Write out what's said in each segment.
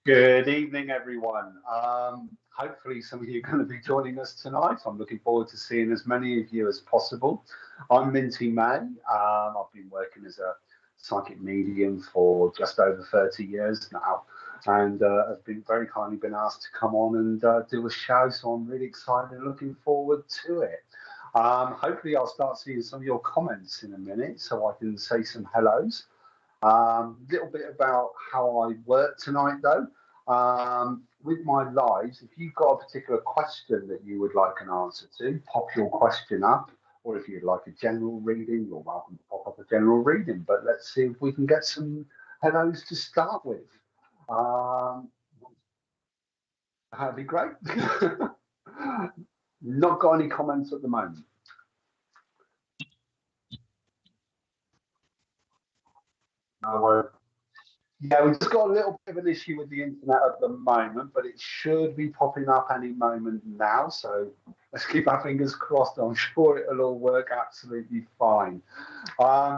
Good evening, everyone. Hopefully, some of you are going to be joining us tonight. I'm looking forward to seeing as many of you as possible. I'm Minty May. I've been working as a psychic medium for just over 30 years now, and have been very kindly been asked to come on and do a show. So I'm really excited and looking forward to it. Hopefully, I'll start seeing some of your comments in a minute, so I can say some hellos. Little bit about how I work tonight, though. With my lives, if you've got a particular question that you would like an answer to, pop your question up. Or if you'd like a general reading, you're welcome to pop up a general reading. But let's see if we can get some hellos to start with. That'd be great. Not got any comments at the moment. No, yeah, we've just got a little bit of an issue with the internet at the moment, but it should be popping up any moment now. So let's keep our fingers crossed. I'm sure it'll all work absolutely fine.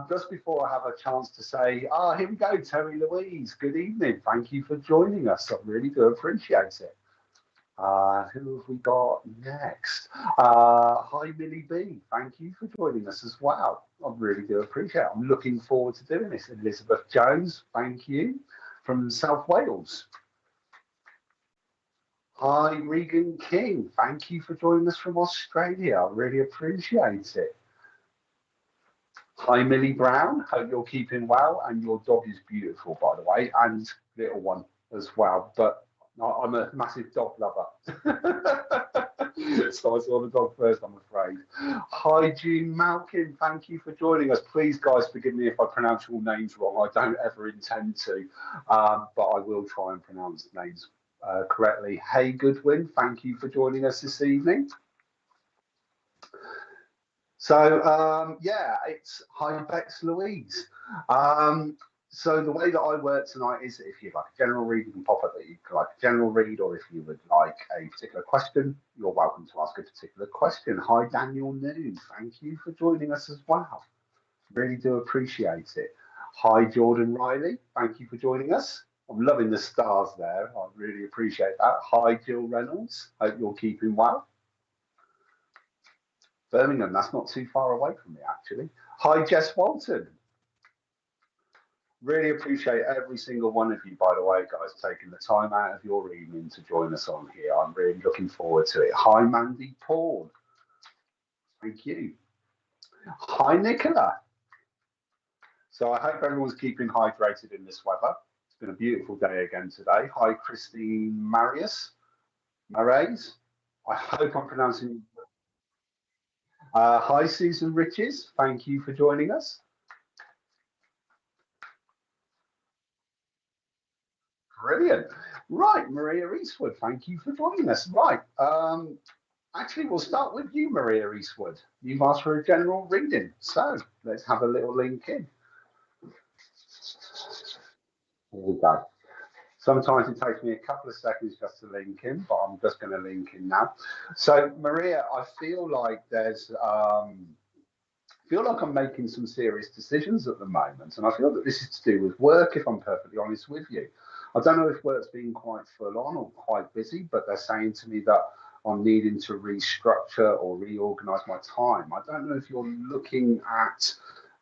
Just before I have a chance to say, here we go, Terry Louise. Good evening. Thank you for joining us. I really do appreciate it. Who have we got next? Hi, Millie B. Thank you for joining us as well. I really do appreciate it. I'm looking forward to doing this. Elizabeth Jones, thank you from South Wales. Hi, Regan King. Thank you for joining us from Australia. I really appreciate it. Hi, Millie Brown. Hope you're keeping well, and your dog is beautiful, by the way, and little one as well. But I'm a massive dog lover. So I saw the dog first, I'm afraid. Hi, June Malkin. Thank you for joining us. Please, guys, forgive me if I pronounce your names wrong. I don't ever intend to, but I will try and pronounce names correctly. Hey, Goodwin. Thank you for joining us this evening. So, yeah, it's hi, Bex Louise. So the way that I work tonight is if you'd like a general read, you can pop up that you'd like a general read, or if you would like a particular question, you're welcome to ask a particular question. Hi, Daniel Noon. Thank you for joining us as well. Really do appreciate it. Hi, Jordan Riley. Thank you for joining us. I'm loving the stars there. I really appreciate that. Hi, Jill Reynolds. Hope you're keeping well. Birmingham, that's not too far away from me, actually. Hi, Jess Walton. Really appreciate every single one of you, by the way, guys, taking the time out of your evening to join us on here. I'm really looking forward to it. Hi, Mandy Paul. Thank you. Hi, Nicola. So I hope everyone's keeping hydrated in this weather. It's been a beautiful day again today. Hi, Christine Marius. Marais. I hope I'm pronouncing. Hi, Susan Riches. Thank you for joining us. Brilliant. Right, Maria Eastwood, thank you for joining us. Right, actually, we'll start with you, Maria Eastwood. You've asked for a general reading, so let's have a little link in. Here we go. Sometimes it takes me a couple of seconds just to link in, but I'm just going to link in now. So, Maria, I feel like I'm making some serious decisions at the moment, and I feel that this is to do with work, if I'm perfectly honest with you. I don't know if work's been quite full on or quite busy, but they're saying to me that I'm needing to restructure or reorganize my time. I don't know if you're looking at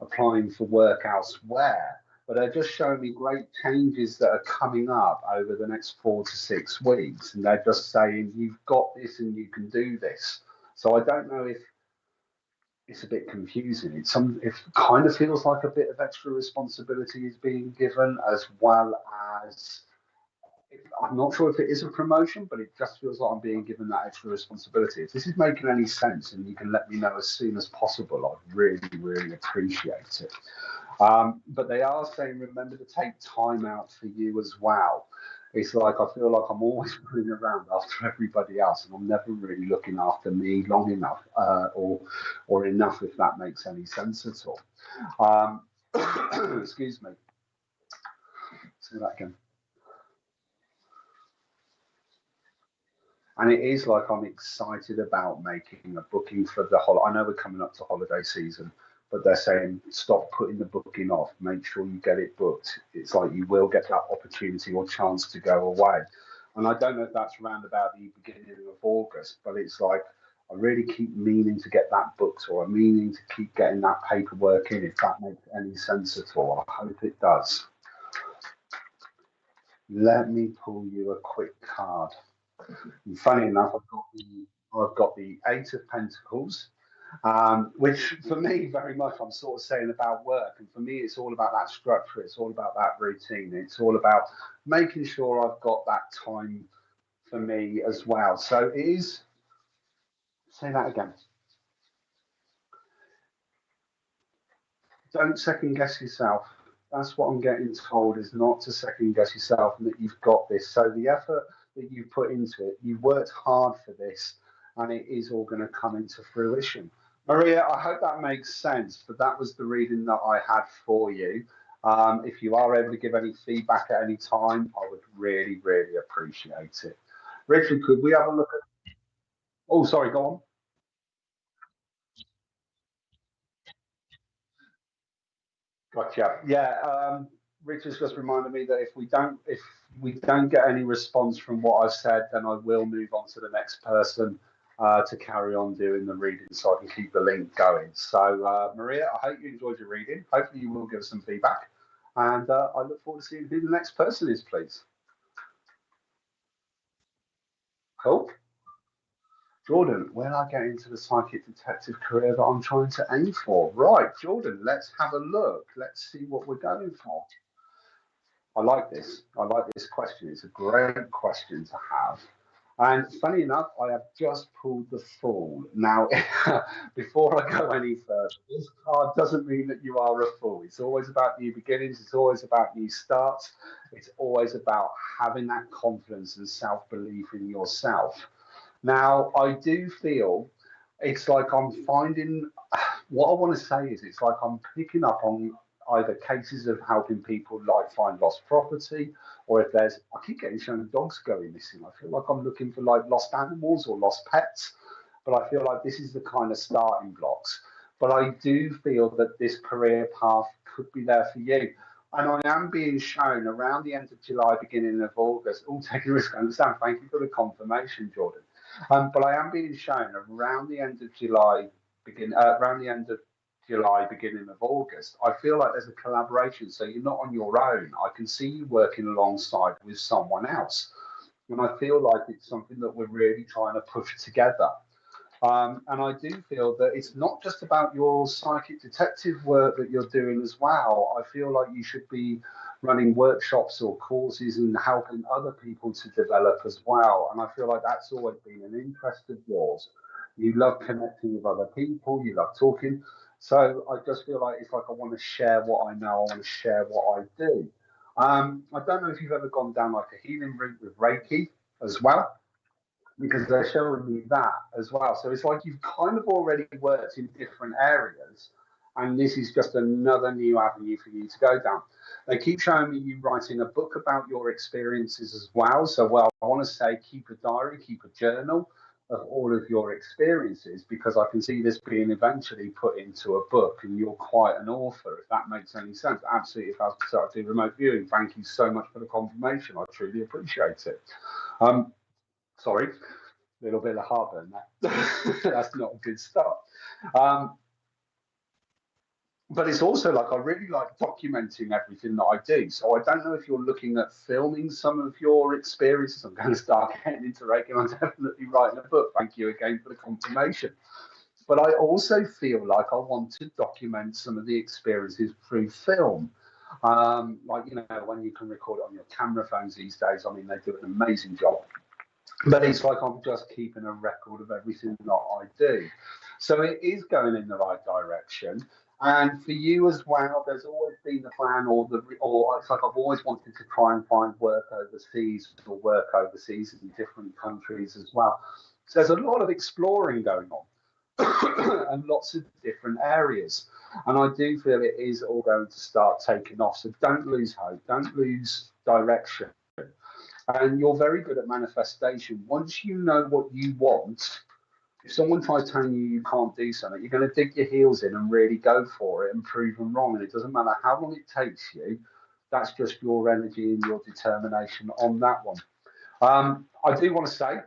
applying for work elsewhere, but they're just showing me great changes that are coming up over the next 4 to 6 weeks. And they're just saying, you've got this and you can do this. So I don't know if it's a bit confusing. It kind of feels like a bit of extra responsibility is being given, as well as I'm not sure if it is a promotion, but it just feels like I'm being given that extra responsibility. If this is making any sense and you can let me know as soon as possible, I'd really, really appreciate it. But they are saying, remember to take time out for you as well. It's like I feel like I'm always running around after everybody else, and I'm never really looking after me long enough, or enough, if that makes any sense at all. Excuse me. Say that again. And it is like I'm excited about making a booking for the I know we're coming up to holiday season, but they're saying stop putting the booking off. Make sure you get it booked. It's like you will get that opportunity or chance to go away. And I don't know if that's around about the beginning of August, but it's like I really keep meaning to get that booked, or I'm meaning to keep getting that paperwork in, if that makes any sense at all. I hope it does. Let me pull you a quick card. And funny enough, I've got the Eight of Pentacles, which for me very much I'm sort of saying about work. And for me, it's all about that structure. It's all about that routine. It's all about making sure I've got that time for me as well. So it is, say that again. Don't second guess yourself. That's what I'm getting told, is not to second guess yourself and that you've got this. So the effort that you put into it, you worked hard for this, and it is all going to come into fruition. Maria, I hope that makes sense, but that was the reading that I had for you. If you are able to give any feedback at any time, I would really, really appreciate it. Richard, could we have a look at... Oh, sorry, go on. Gotcha. Yeah, Richard's just reminded me that if we don't get any response from what I've said, then I will move on to the next person to carry on doing the reading, so I can keep the link going. So, Maria, I hope you enjoyed your reading. Hopefully, you will give us some feedback, and I look forward to seeing who the next person is, please. Cool. Jordan, when I get into the psychic detective career that I'm trying to aim for. Right, Jordan, let's have a look. Let's see what we're going for. I like this. I like this question. It's a great question to have. And funny enough, I have just pulled the Fool. Now, before I go any further, this card doesn't mean that you are a fool. It's always about new beginnings. It's always about new starts. It's always about having that confidence and self-belief in yourself. Now, I do feel it's like I'm finding, what I want to say is it's like I'm picking up on either cases of helping people like find lost property, or if there's, I keep getting shown dogs going missing. I feel like I'm looking for like lost animals or lost pets, but I feel like this is the kind of starting blocks. But I do feel that this career path could be there for you. And I am being shown around the end of July, beginning of August, all taking risk. I understand. Thank you for the confirmation, Jordan. But I am being shown around the end of July, around the end of July, beginning of August. I feel like there's a collaboration, so you're not on your own. I can see you working alongside with someone else, and I feel like it's something that we're really trying to push together. And I do feel that it's not just about your psychic detective work that you're doing as well. I feel like you should be running workshops or courses and helping other people to develop as well. And I feel like that's always been an interest of yours. You love connecting with other people, you love talking. So I just feel like it's like I want to share what I know, I want to share what I do. I don't know if you've ever gone down like a healing route with Reiki as well, because they're showing me that as well. So it's like you've kind of already worked in different areas, and this is just another new avenue for you to go down. They keep showing me you writing a book about your experiences as well. So, well, I want to say keep a diary, keep a journal of all of your experiences, because I can see this being eventually put into a book, and you're quite an author, if that makes any sense. Absolutely. If I start to do remote viewing, thank you so much for the confirmation. I truly appreciate it. Sorry, a little bit of heartburn. That's not a good start. Um, but it's also like I really like documenting everything that I do. So I don't know if you're looking at filming some of your experiences. I'm going to start getting into Reiki. I'm definitely writing a book. Thank you again for the confirmation. But I also feel like I want to document some of the experiences through film. Like, you know, when you can record it on your camera phones these days, I mean, they do an amazing job. But it's like I'm just keeping a record of everything that I do. So it is going in the right direction. And for you as well, there's always been the plan, or it's like I've always wanted to try and find work overseas, or work overseas in different countries as well. So there's a lot of exploring going on. And lots of different areas. And I do feel it is all going to start taking off. So don't lose hope, don't lose direction. And you're very good at manifestation. Once you know what you want, if someone tries telling you you can't do something, you're going to dig your heels in and really go for it and prove them wrong. And it doesn't matter how long it takes you. That's just your energy and your determination on that one. I do want to say,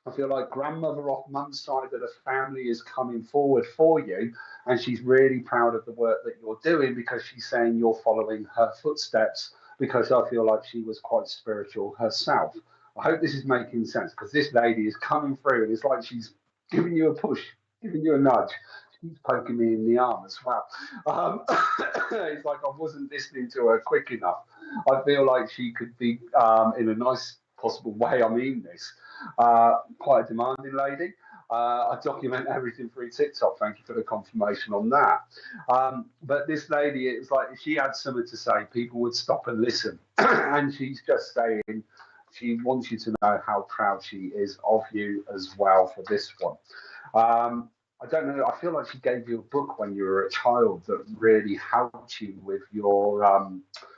I feel like grandmother off mum's side of the family is coming forward for you, and she's really proud of the work that you're doing because she's saying you're following her footsteps because I feel like she was quite spiritual herself. I hope this is making sense because this lady is coming through and it's like she's giving you a push, giving you a nudge. She's poking me in the arm as well. It's like I wasn't listening to her quick enough. I feel like she could be, in a nice possible way, I mean this, quite a demanding lady. I document everything through TikTok. Thank you for the confirmation on that. But this lady, it was like if she had something to say, people would stop and listen. And she's just saying she wants you to know how proud she is of you as well for this one. I don't know. I feel like she gave you a book when you were a child that really helped you with your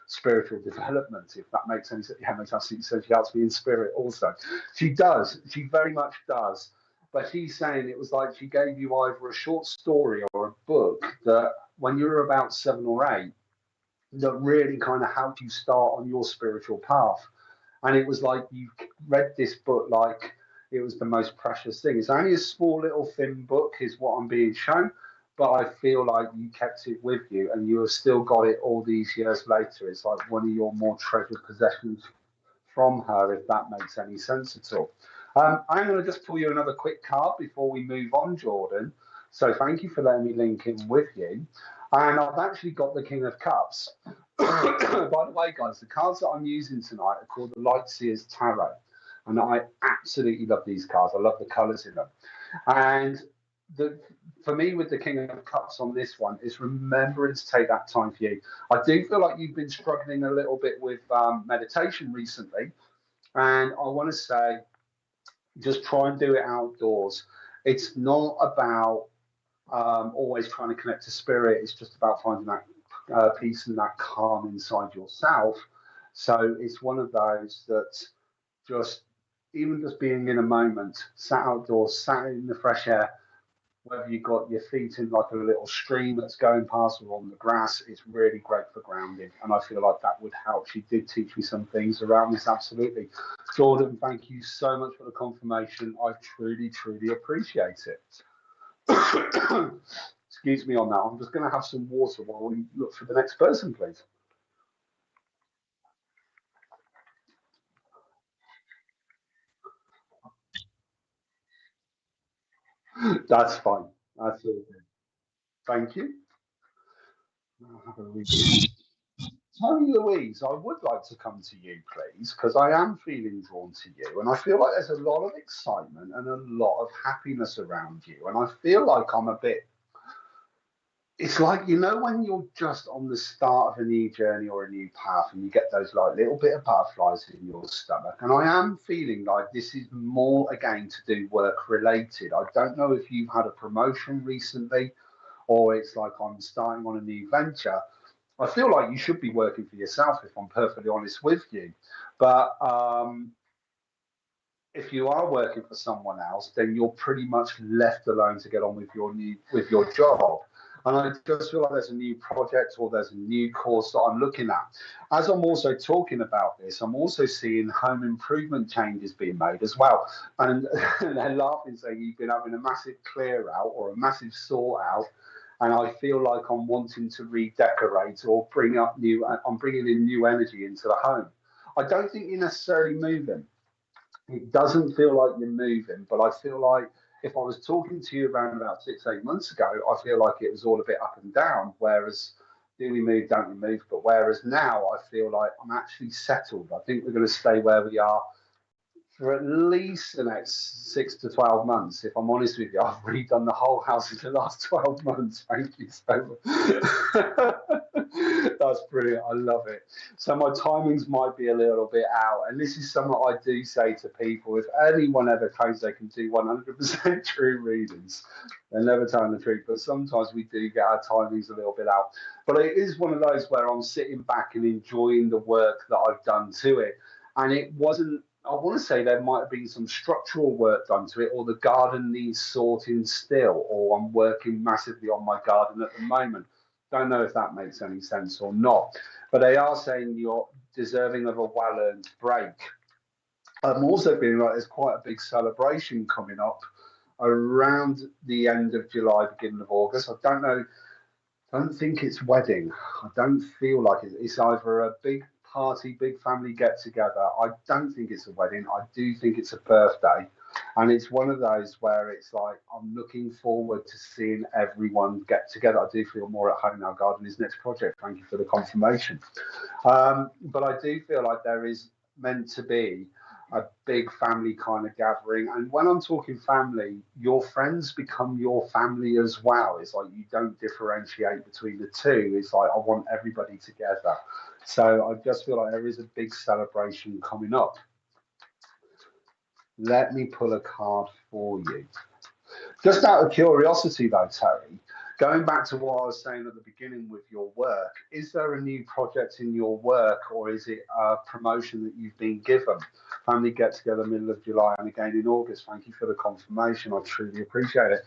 spiritual development, if that makes any sense. Yeah, makes absolute sense. She helps me in spirit also. She does. She very much does. But she's saying it was like she gave you either a short story or a book that when you were about 7 or 8, that really kind of helped you start on your spiritual path. And it was like you read this book like it was the most precious thing. It's only a small little thin book, is what I'm being shown, but I feel like you kept it with you and you have still got it all these years later. It's like one of your more treasured possessions from her, if that makes any sense at all. I'm going to just pull you another quick card before we move on, Jordan. So thank you for letting me link in with you. And I've actually got the King of Cups. By the way, guys, the cards that I'm using tonight are called the Lightseer's Tarot. And I absolutely love these cards. I love the colours in them. And for me, with the King of Cups on this one, is remembering to take that time for you. I do feel like you've been struggling a little bit with meditation recently. And I want to say, just try and do it outdoors. It's not about always trying to connect to spirit. It's just about finding that peace and that calm inside yourself. So it's one of those that just, even just being in a moment, sat outdoors, sat in the fresh air, whether you've got your feet in like a little stream that's going past or on the grass, it's really great for grounding. And I feel like that would help. She did teach me some things around this, absolutely. Jordan, thank you so much for the confirmation. I truly, truly appreciate it. Excuse me on that. I'm just going to have some water while we look for the next person, please. That's fine. Absolutely. Thank you. Tony Louise, I would like to come to you, please, because I am feeling drawn to you. And I feel like there's a lot of excitement and a lot of happiness around you. And I feel like I'm a bit, it's like, you know, when you're just on the start of a new journey or a new path and you get those like little bit of butterflies in your stomach. And I am feeling like this is more again to do work related. I don't know if you've had a promotion recently or it's like I'm starting on a new venture. I feel like you should be working for yourself, if I'm perfectly honest with you. But if you are working for someone else, then you're pretty much left alone to get on with your job. And I just feel like there's a new project or there's a new course that I'm looking at. As I'm also talking about this, I'm also seeing home improvement changes being made as well. And they're laughing, saying you've been having a massive clear out or a massive sort out. And I feel like I'm wanting to redecorate or I'm bringing in new energy into the home. I don't think you're necessarily moving. It doesn't feel like you're moving, but I feel like if I was talking to you around about 6, 8 months ago, I feel like it was all a bit up and down. Whereas, do we move, don't we move? But whereas now I feel like I'm actually settled. I think we're going to stay where we are for at least the next 6 to 12 months. If I'm honest with you, I've redone the whole house in the last 12 months. Thank you so much. That's brilliant. I love it. So my timings might be a little bit out. And this is something I do say to people. If anyone ever claims they can do 100% true readings, they're never telling the truth. But sometimes we do get our timings a little bit out. But it is one of those where I'm sitting back and enjoying the work that I've done to it. And it wasn't I want to say there might have been some structural work done to it, or the garden needs sorting still, or I'm working massively on my garden at the moment. Don't know if that makes any sense or not, but they are saying you're deserving of a well-earned break. I'm also feeling like there's quite a big celebration coming up around the end of July, beginning of August. I don't know, I don't think it's wedding. I don't feel like it. It's either a big party, big family get together. I don't think it's a wedding. I do think it's a birthday. And it's one of those where it's like, I'm looking forward to seeing everyone get together. I do feel more at home now. Garden is next project. Thank you for the confirmation. But I do feel like there is meant to be a big family kind of gathering. And when I'm talking family, your friends become your family as well. It's like you don't differentiate between the two. It's like I want everybody together. So I just feel like there is a big celebration coming up. Let me pull a card for you. Just out of curiosity, though, Terry, going back to what I was saying at the beginning with your work, is there a new project in your work, or is it a promotion that you've been given? Family get together middle of July and again in August. Thank you for the confirmation. I truly appreciate it.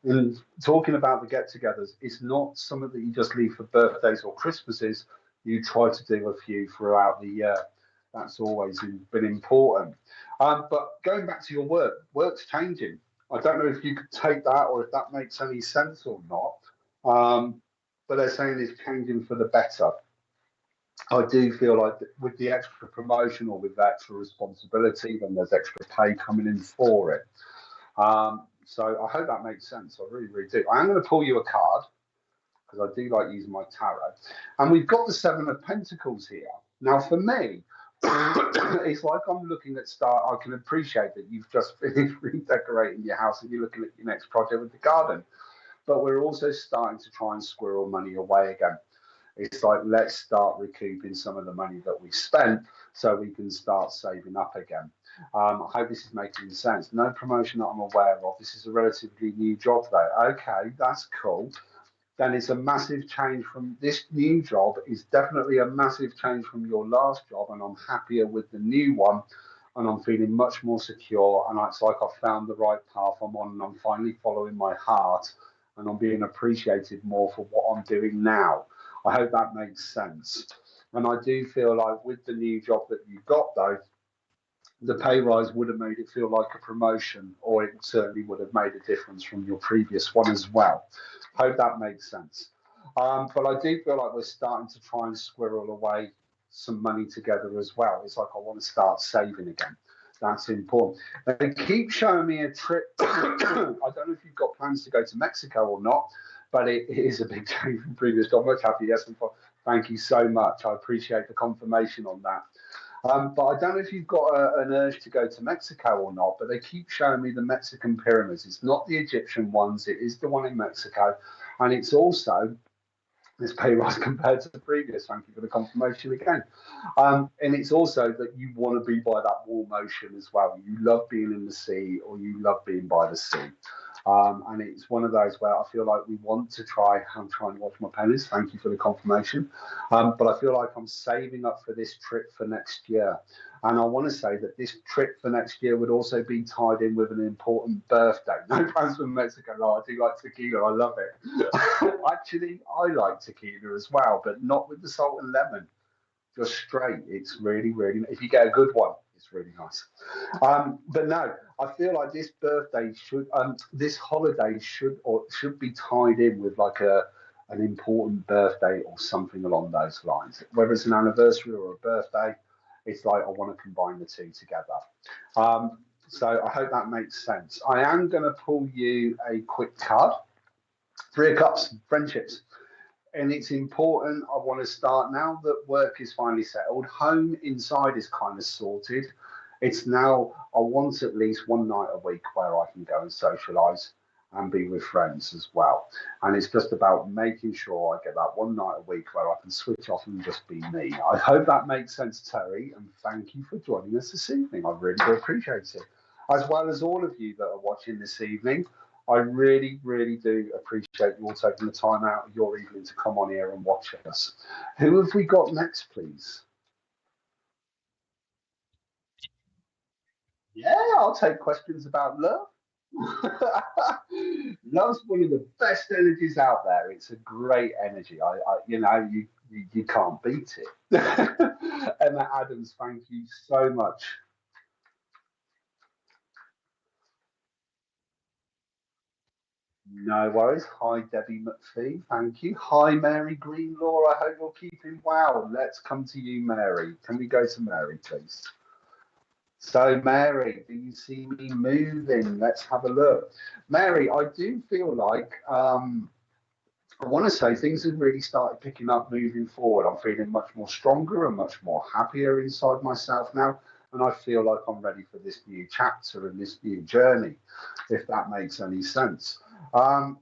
And talking about the get togethers, it's not something that you just leave for birthdays or Christmases. You try to do a few throughout the year. That's always been important. But going back to your work, work's changing. I don't know if you could take that or if that makes any sense or not. But they're saying it's changing for the better. I do feel like with the extra promotion or with the extra responsibility, then there's extra pay coming in for it. So I hope that makes sense. I really, really do. I am going to pull you a card because I do like using my tarot. And we've got the Seven of Pentacles here. Now, for me, it's like I'm looking at I can appreciate that you've just finished redecorating your house and you're looking at your next project with the garden. But we're also starting to try and squirrel money away again. It's like, let's start recouping some of the money that we spent so we can start saving up again. I hope this is making sense. No promotion that I'm aware of. This is a relatively new job, though. Okay, that's cool. Then it's a massive change from this new job is definitely a massive change from your last job, and I'm happier with the new one, and I'm feeling much more secure, and it's like I've found the right path I'm on, and I'm finally following my heart, and I'm being appreciated more for what I'm doing now. I hope that makes sense. And I do feel like with the new job that you got, though, the pay rise would have made it feel like a promotion, or it certainly would have made a difference from your previous one as well. Hope that makes sense. But I do feel like we're starting to try and squirrel away some money together as well. It's like I want to start saving again. That's important. They keep showing me a trip. I don't know if you've got plans to go to Mexico or not, but it is a big change from previous job. Much happy. Yes, and thank you so much. I appreciate the confirmation on that. But I don't know if you've got an urge to go to Mexico or not, but they keep showing me the Mexican pyramids. It's not the Egyptian ones, it is the one in Mexico. And it's also this pay rise compared to the previous. Thank you for the confirmation again. And it's also that you want to be by that warm ocean as well. You love being in the sea, or you love being by the sea. And it's one of those where I feel like we want to try. I'm trying to watch my pennies. Thank you for the confirmation. But I feel like I'm saving up for this trip for next year. And I want to say that this trip for next year would also be tied in with an important birthday. No plans for Mexico. No, I do like tequila. I love it. Actually, I like tequila as well, but not with the salt and lemon. Just straight. It's really, really. If you get a good one, it's really nice. But no, I feel like this birthday this holiday should be tied in with like an important birthday or something along those lines. Whether it's an anniversary or a birthday, it's like I want to combine the two together. So I hope that makes sense. I am going to pull you a quick card. Three of Cups, friendships. And it's important. I want to start now that work is finally settled. Home inside is kind of sorted. It's now, I want at least one night a week where I can go and socialize and be with friends as well. And it's just about making sure I get that one night a week where I can switch off and just be me. I hope that makes sense, Terry. And thank you for joining us this evening. I really do appreciate it. As well as all of you that are watching this evening. I really, really do appreciate you all taking the time out of your evening to come on here and watch us. Who have we got next, please? I'll take questions about love. Love's one of the best energies out there. It's a great energy. You can't beat it. Emma Adams, thank you so much. No worries. Hi, Debbie McPhee. Thank you. Hi, Mary Greenlaw. I hope you're keeping well. Let's come to you, Mary. Can we go to Mary, please? So, Mary, do you see me moving? Let's have a look. Mary, I do feel like I want to say things have really started picking up moving forward. I'm feeling much more stronger and much more happier inside myself now. And I feel like I'm ready for this new chapter and this new journey, if that makes any sense. I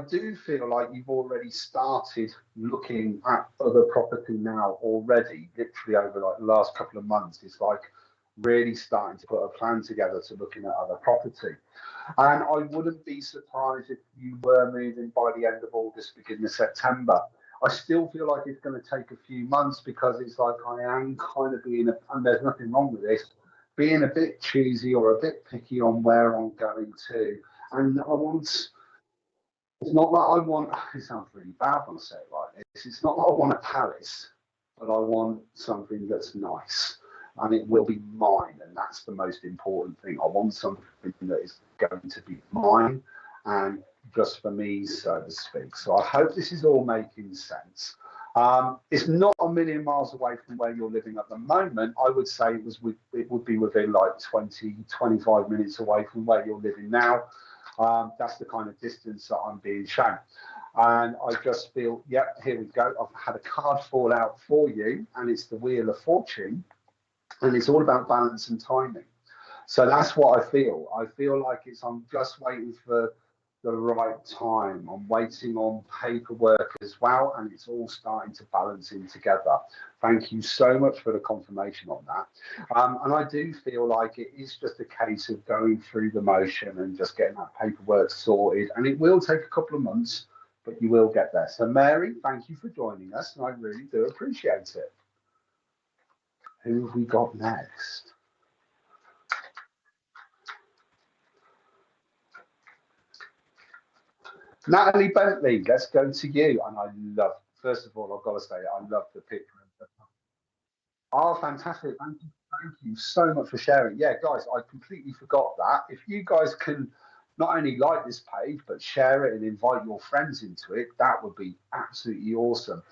do feel like you've already started looking at other property now already, literally over like the last couple of months. It's like really starting to put a plan together to looking at other property. And I wouldn't be surprised if you were moving by the end of August, beginning of September. I still feel like it's going to take a few months because it's like I am kind of being, and there's nothing wrong with this, being a bit choosy or a bit picky on where I'm going to. And I want, it's not that I want, it sounds really bad when I say it like this, it's not that I want a palace, but I want something that's nice and it will be mine. And that's the most important thing. I want something that is going to be mine and just for me, so to speak. So I hope this is all making sense. It's not a million miles away from where you're living at the moment. I would say it would be within like 20, 25 minutes away from where you're living now. That's the kind of distance that I'm being shown. And I just feel, yep, here we go. I've had a card fall out for you, and it's the Wheel of Fortune, and it's all about balance and timing. So that's what I feel. I feel like I'm just waiting for the right time. I'm waiting on paperwork as well, and it's all starting to balance in together. Thank you so much for the confirmation on that. And I do feel like it is just a case of going through the motion and just getting that paperwork sorted. And it will take a couple of months, but you will get there. So, Mary, thank you for joining us, and I really do appreciate it. Who have we got next? Natalie Bentley, let's go to you. And I love, first of all, I've got to say, I love the picture. Oh, fantastic. Thank you so much for sharing. Yeah, guys, I completely forgot that. If you guys can not only like this page, but share it and invite your friends into it, that would be absolutely awesome.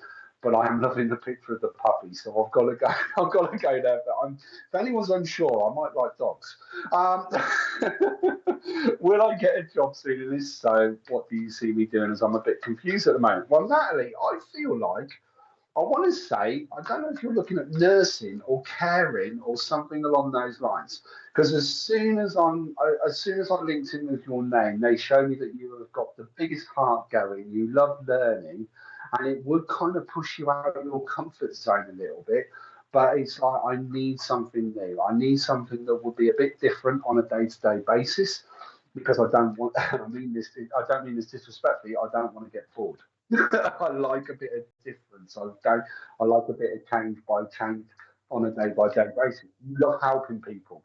But I am loving the picture of the puppy, so I've got to go. I've got to go there. But if anyone's unsure, I might like dogs. Will I get a job soon in this? So, what do you see me doing? As I'm a bit confused at the moment. Well, Natalie, I feel like I want to say, I don't know if you're looking at nursing or caring or something along those lines. Because as soon as I linked in with your name, they show me that you have got the biggest heart going. You love learning, and it would kind of push you out of your comfort zone a little bit. But it's like I need something new. I need something that would be a bit different on a day-to-day basis. Because I don't want, I don't mean this disrespectfully. I don't want to get bored. I like a bit of difference. I like a bit of change by change on a day by day basis. You love helping people.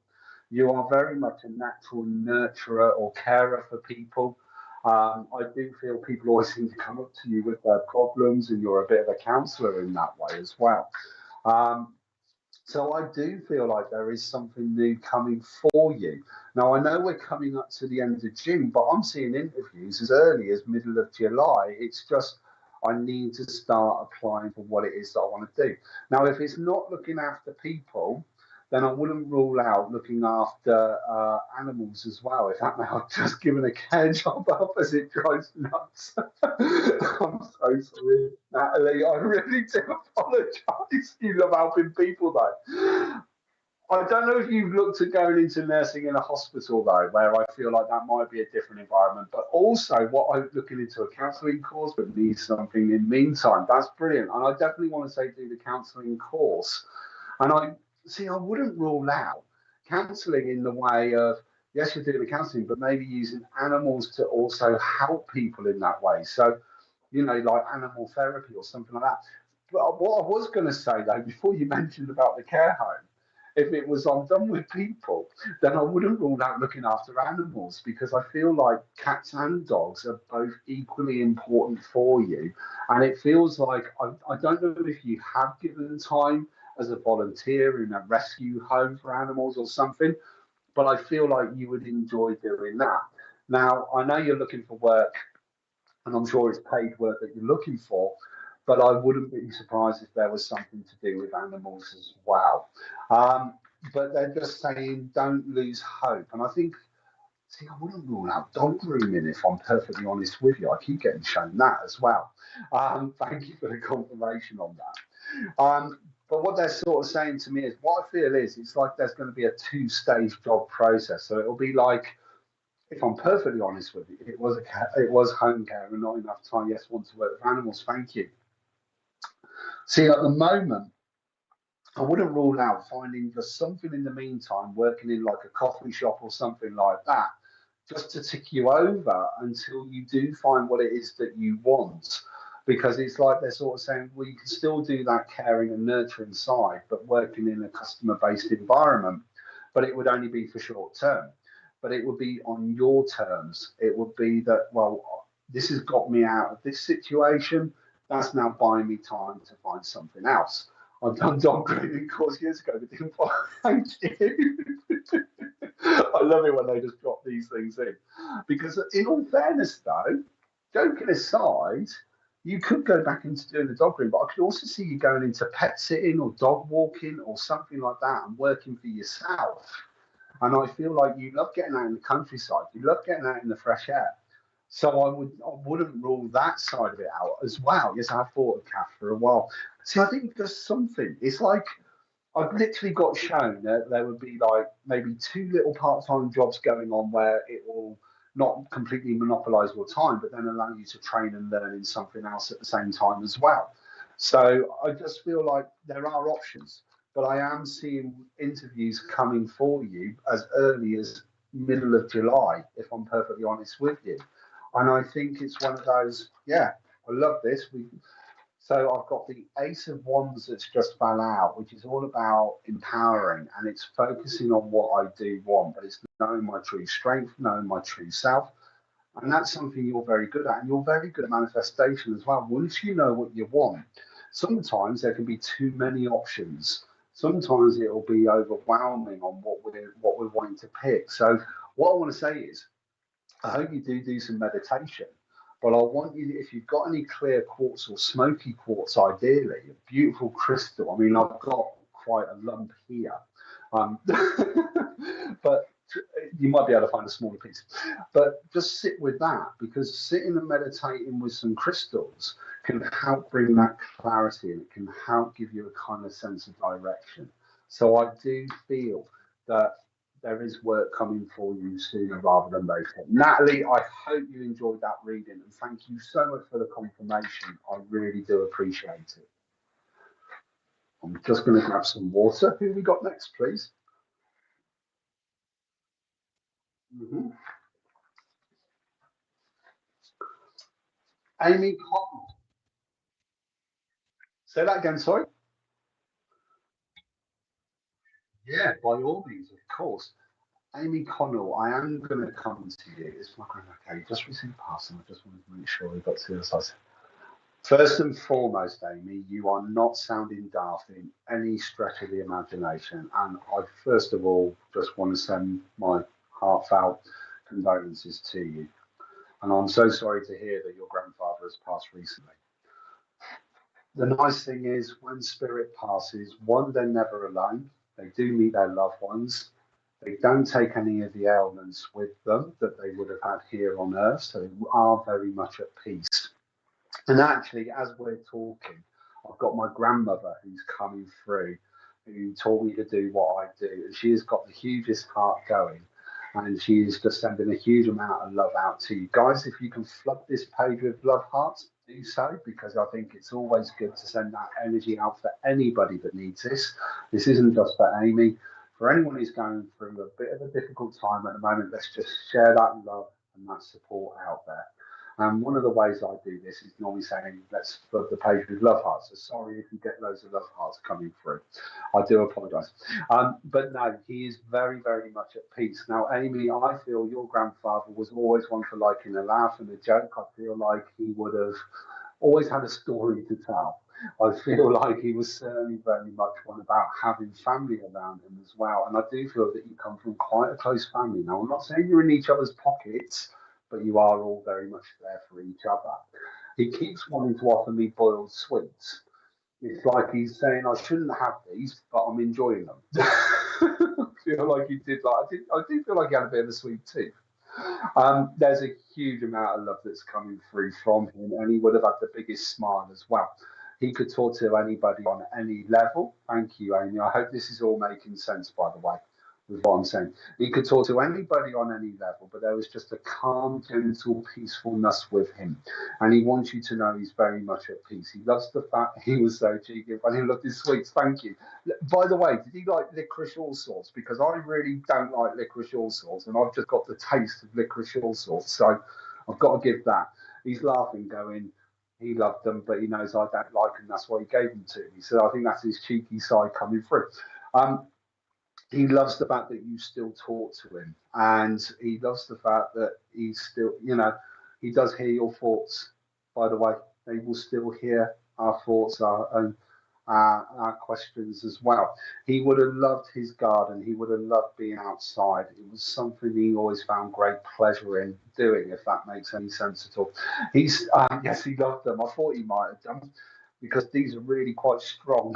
You are very much a natural nurturer or carer for people. I do feel people always seem to come up to you with their problems, and you're a bit of a counsellor in that way as well. Um, so I do feel like there is something new coming for you. Now I know we're coming up to the end of June, but I'm seeing interviews as early as middle of July. It's just I need to start applying for what it is that I want to do. Now, if it's not looking after people, then I wouldn't rule out looking after animals as well. If that now just given a care job up as it drives nuts. I'm so sorry, Natalie. I really do apologise. You love helping people though. I don't know if you've looked at going into nursing in a hospital though, where I feel like that might be a different environment. But also, what I'm looking into a counselling course, but need something in the meantime. That's brilliant, and I definitely want to say do the counselling course. And I wouldn't rule out counselling in the way of yes, you're doing the counselling, but maybe using animals to also help people in that way. So, like animal therapy or something like that. But what I was going to say though, before you mentioned about the care home if it was I'm done with people, then I wouldn't rule out looking after animals, because I feel like cats and dogs are both equally important for you. And it feels like I don't know if you have given time as a volunteer in a rescue home for animals or something, but I feel like you would enjoy doing that. Now, I know you're looking for work, and I'm sure it's paid work that you're looking for, but I wouldn't be surprised if there was something to do with animals as well. Um, but they're just saying don't lose hope. And I think, see, I wouldn't rule out dog grooming if I'm perfectly honest with you. I keep getting shown that as well. Thank you for the confirmation on that. But what they're sort of saying to me is what I feel is it's like there's going to be a two-stage job process. So it'll be like, if I'm perfectly honest with you, it was home care and not enough time. Yes, want to work with animals. Thank you. See, at the moment, I wouldn't rule out finding just something in the meantime, working in like a coffee shop or something like that, just to tick you over until you do find what it is that you want. Because it's like they're sort of saying, well, you can still do that caring and nurturing side, but working in a customer based environment. But it would only be for short term. But it would be on your terms. It would be that, well, this has got me out of this situation. That's now buying me time to find something else. I've done dog grooming course years ago, but didn't find you. I love it when they just drop these things in. Because in all fairness, though, joking aside, you could go back into doing the dog grooming, but I could also see you going into pet sitting or dog walking or something like that and working for yourself. And I feel like you love getting out in the countryside. You love getting out in the fresh air. So I wouldn't rule that side of it out as well. Yes, I've thought of Kath for a while. See, I think there's something. It's like I've literally got shown that there would be like maybe two little part-time jobs going on where it will not completely monopolize your time, but then allow you to train and learn in something else at the same time as well. So I just feel like there are options, but I am seeing interviews coming for you as early as middle of July, if I'm perfectly honest with you. And I think it's one of those, yeah, I love this. So I've got the Ace of Wands that's just fell out, which is all about empowering, and it's focusing on what I do want, but it's knowing my true strength, knowing my true self. And that's something you're very good at. And you're very good at manifestation as well. Once you know what you want, sometimes there can be too many options. Sometimes it'll be overwhelming on what we're wanting to pick. So what I want to say is I hope you do some meditation. But I want you, if you've got any clear quartz or smoky quartz, ideally, a beautiful crystal. I mean, I've got quite a lump here, um, but you might be able to find a smaller piece. But just sit with that, because sitting and meditating with some crystals can help bring that clarity, and it can help give you a kind of sense of direction. So I do feel that there is work coming for you sooner rather than later. Natalie, I hope you enjoyed that reading, and thank you so much for the confirmation. I really do appreciate it. I'm just going to grab some water. Who we got next, please? Mm-hmm. Amy Cotton. Say that again, sorry. Yeah, by all means, of course. Amy Connell, I am going to come to you. It's my grand. Okay, just received passing. I just wanted to make sure we got to the other side. First and foremost, Amy, you are not sounding daft in any stretch of the imagination. And I, first of all, just want to send my heartfelt condolences to you. And I'm so sorry to hear that your grandfather has passed recently. The nice thing is, when spirit passes, one, they're never alone. They do meet their loved ones. They don't take any of the ailments with them that they would have had here on earth. So they are very much at peace. And actually, as we're talking, I've got my grandmother who's coming through, who taught me to do what I do. And she has got the hugest heart going. And she is just sending a huge amount of love out to you. Guys, if you can flood this page with love hearts, do so, because I think it's always good to send that energy out for anybody that needs this. This isn't just for Amy. For anyone who's going through a bit of a difficult time at the moment, let's just share that love and that support out there. And one of the ways I do this is normally saying, let's flood the page with love hearts. So sorry if you get loads of love hearts coming through. I do apologise. But no, he is very, very much at peace. Now, Amy, I feel your grandfather was always one for liking a laugh and a joke. I feel like he would have always had a story to tell. I feel like he was certainly very much one about having family around him as well. And I do feel that you come from quite a close family. Now, I'm not saying you're in each other's pockets, but you are all very much there for each other. He keeps wanting to offer me boiled sweets. It's like he's saying I shouldn't have these, but I'm enjoying them. I feel like he did like I do feel like he had a bit of a sweet tooth. There's a huge amount of love that's coming through from him, and he would have had the biggest smile as well. He could talk to anybody on any level. Thank you, Amy. I hope this is all making sense, by the way, with what I'm saying. He could talk to anybody on any level, but there was just a calm, gentle peacefulness with him. And he wants you to know he's very much at peace. He loves the fact he was so cheeky and he loved his sweets. Thank you. By the way, did he like licorice all sorts? Because I really don't like licorice all sorts, and I've just got the taste of licorice all sorts. So I've got to give that. He's laughing, going, he loved them, but he knows I don't like them. That's why he gave them to me. So I think that's his cheeky side coming through. Um, he loves the fact that you still talk to him, and he loves the fact that he's still, he does hear your thoughts. By the way, they will still hear our thoughts, our questions as well. He would have loved his garden. He would have loved being outside. It was something he always found great pleasure in doing, if that makes any sense at all. Yes, he loved them. I thought he might have done because these are really quite strong.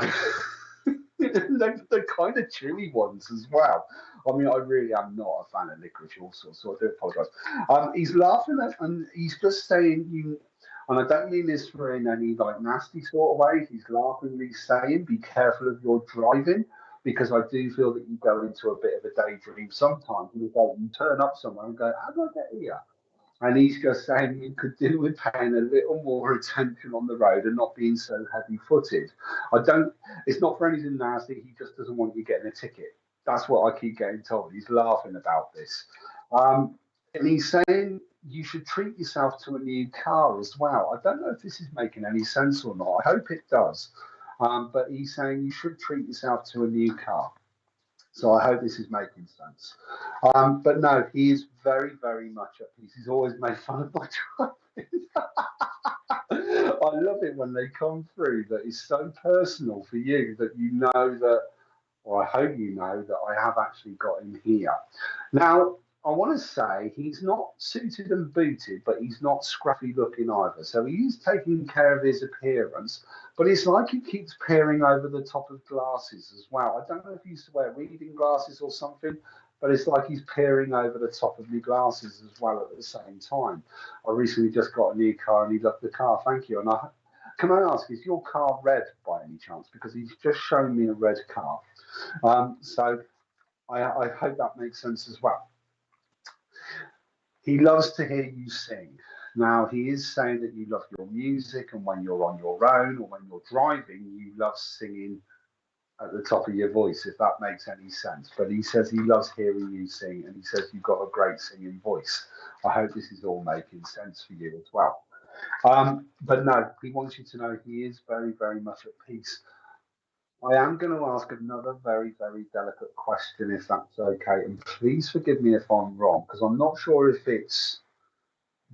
They're kind of chewy ones as well. I mean, I really am not a fan of licorice also, so I do apologise. He's laughing at, and he's just saying you, and I don't mean this for in any like nasty sort of way. He's laughingly saying, "Be careful of your driving," because I do feel that you go into a bit of a daydream sometimes. You turn up somewhere and go, "How do I get here?" And he's just saying you could do with paying a little more attention on the road and not being so heavy footed. I don't, it's not for anything nasty. He just doesn't want you getting a ticket. That's what I keep getting told. He's laughing about this. And he's saying you should treat yourself to a new car as well. I don't know if this is making any sense or not. I hope it does. But he's saying you should treat yourself to a new car. So I hope this is making sense. But no, he is very, very much at peace. He's always made fun of my driving. I love it when they come through that it's so personal for you that you know that, or I hope you know that I have actually got him here. Now, I want to say he's not suited and booted, but he's not scruffy looking either. So he's taking care of his appearance, but it's like he keeps peering over the top of glasses as well. I don't know if he used to wear reading glasses or something, but it's like he's peering over the top of my glasses as well at the same time. I recently just got a new car and he loved the car. Thank you. And can I ask, is your car red by any chance? Because he's just shown me a red car. So I hope that makes sense as well. He loves to hear you sing. Now, he is saying that you love your music, and when you're on your own or when you're driving, you love singing at the top of your voice, if that makes any sense. But he says he loves hearing you sing, and he says you've got a great singing voice. I hope this is all making sense for you as well. But no, he wants you to know he is very, very much at peace. I am going to ask another very, very delicate question, if that's okay. And please forgive me if I'm wrong, because I'm not sure if it's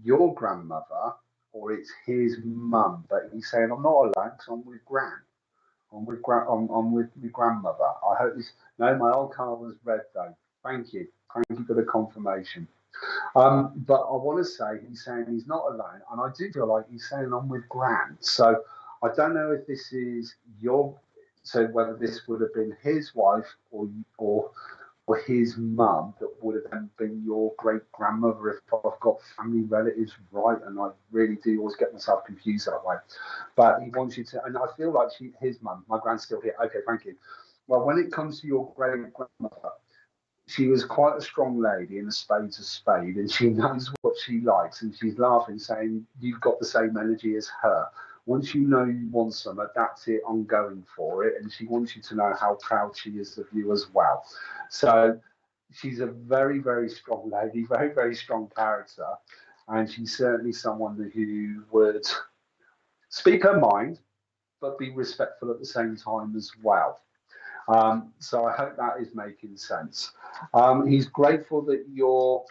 your grandmother or it's his mum. But he's saying, I'm not alone because I'm with Gran. I'm with my grandmother. I hope this. No, my old car was red though. Thank you. Thank you for the confirmation. But I want to say he's saying he's not alone, and I do feel like he's saying I'm with Gran. So I don't know if this is your. So whether this would have been his wife or his mum that would have then been your great grandmother if I've got family relatives right, and I really do always get myself confused that way. But he wants you to, and I feel like his mum, my grand's still here. Okay, thank you. Well, when it comes to your great grandmother, she was quite a strong lady, and a spade's a spade, and she knows what she likes, and she's laughing, saying, "You've got the same energy as her." Once you know you want some, that's it, I'm going for it. And she wants you to know how proud she is of you as well. So she's a very, very strong lady, very, very strong character. and she's certainly someone who would speak her mind, but be respectful at the same time as well. So I hope that is making sense. He's grateful that you're,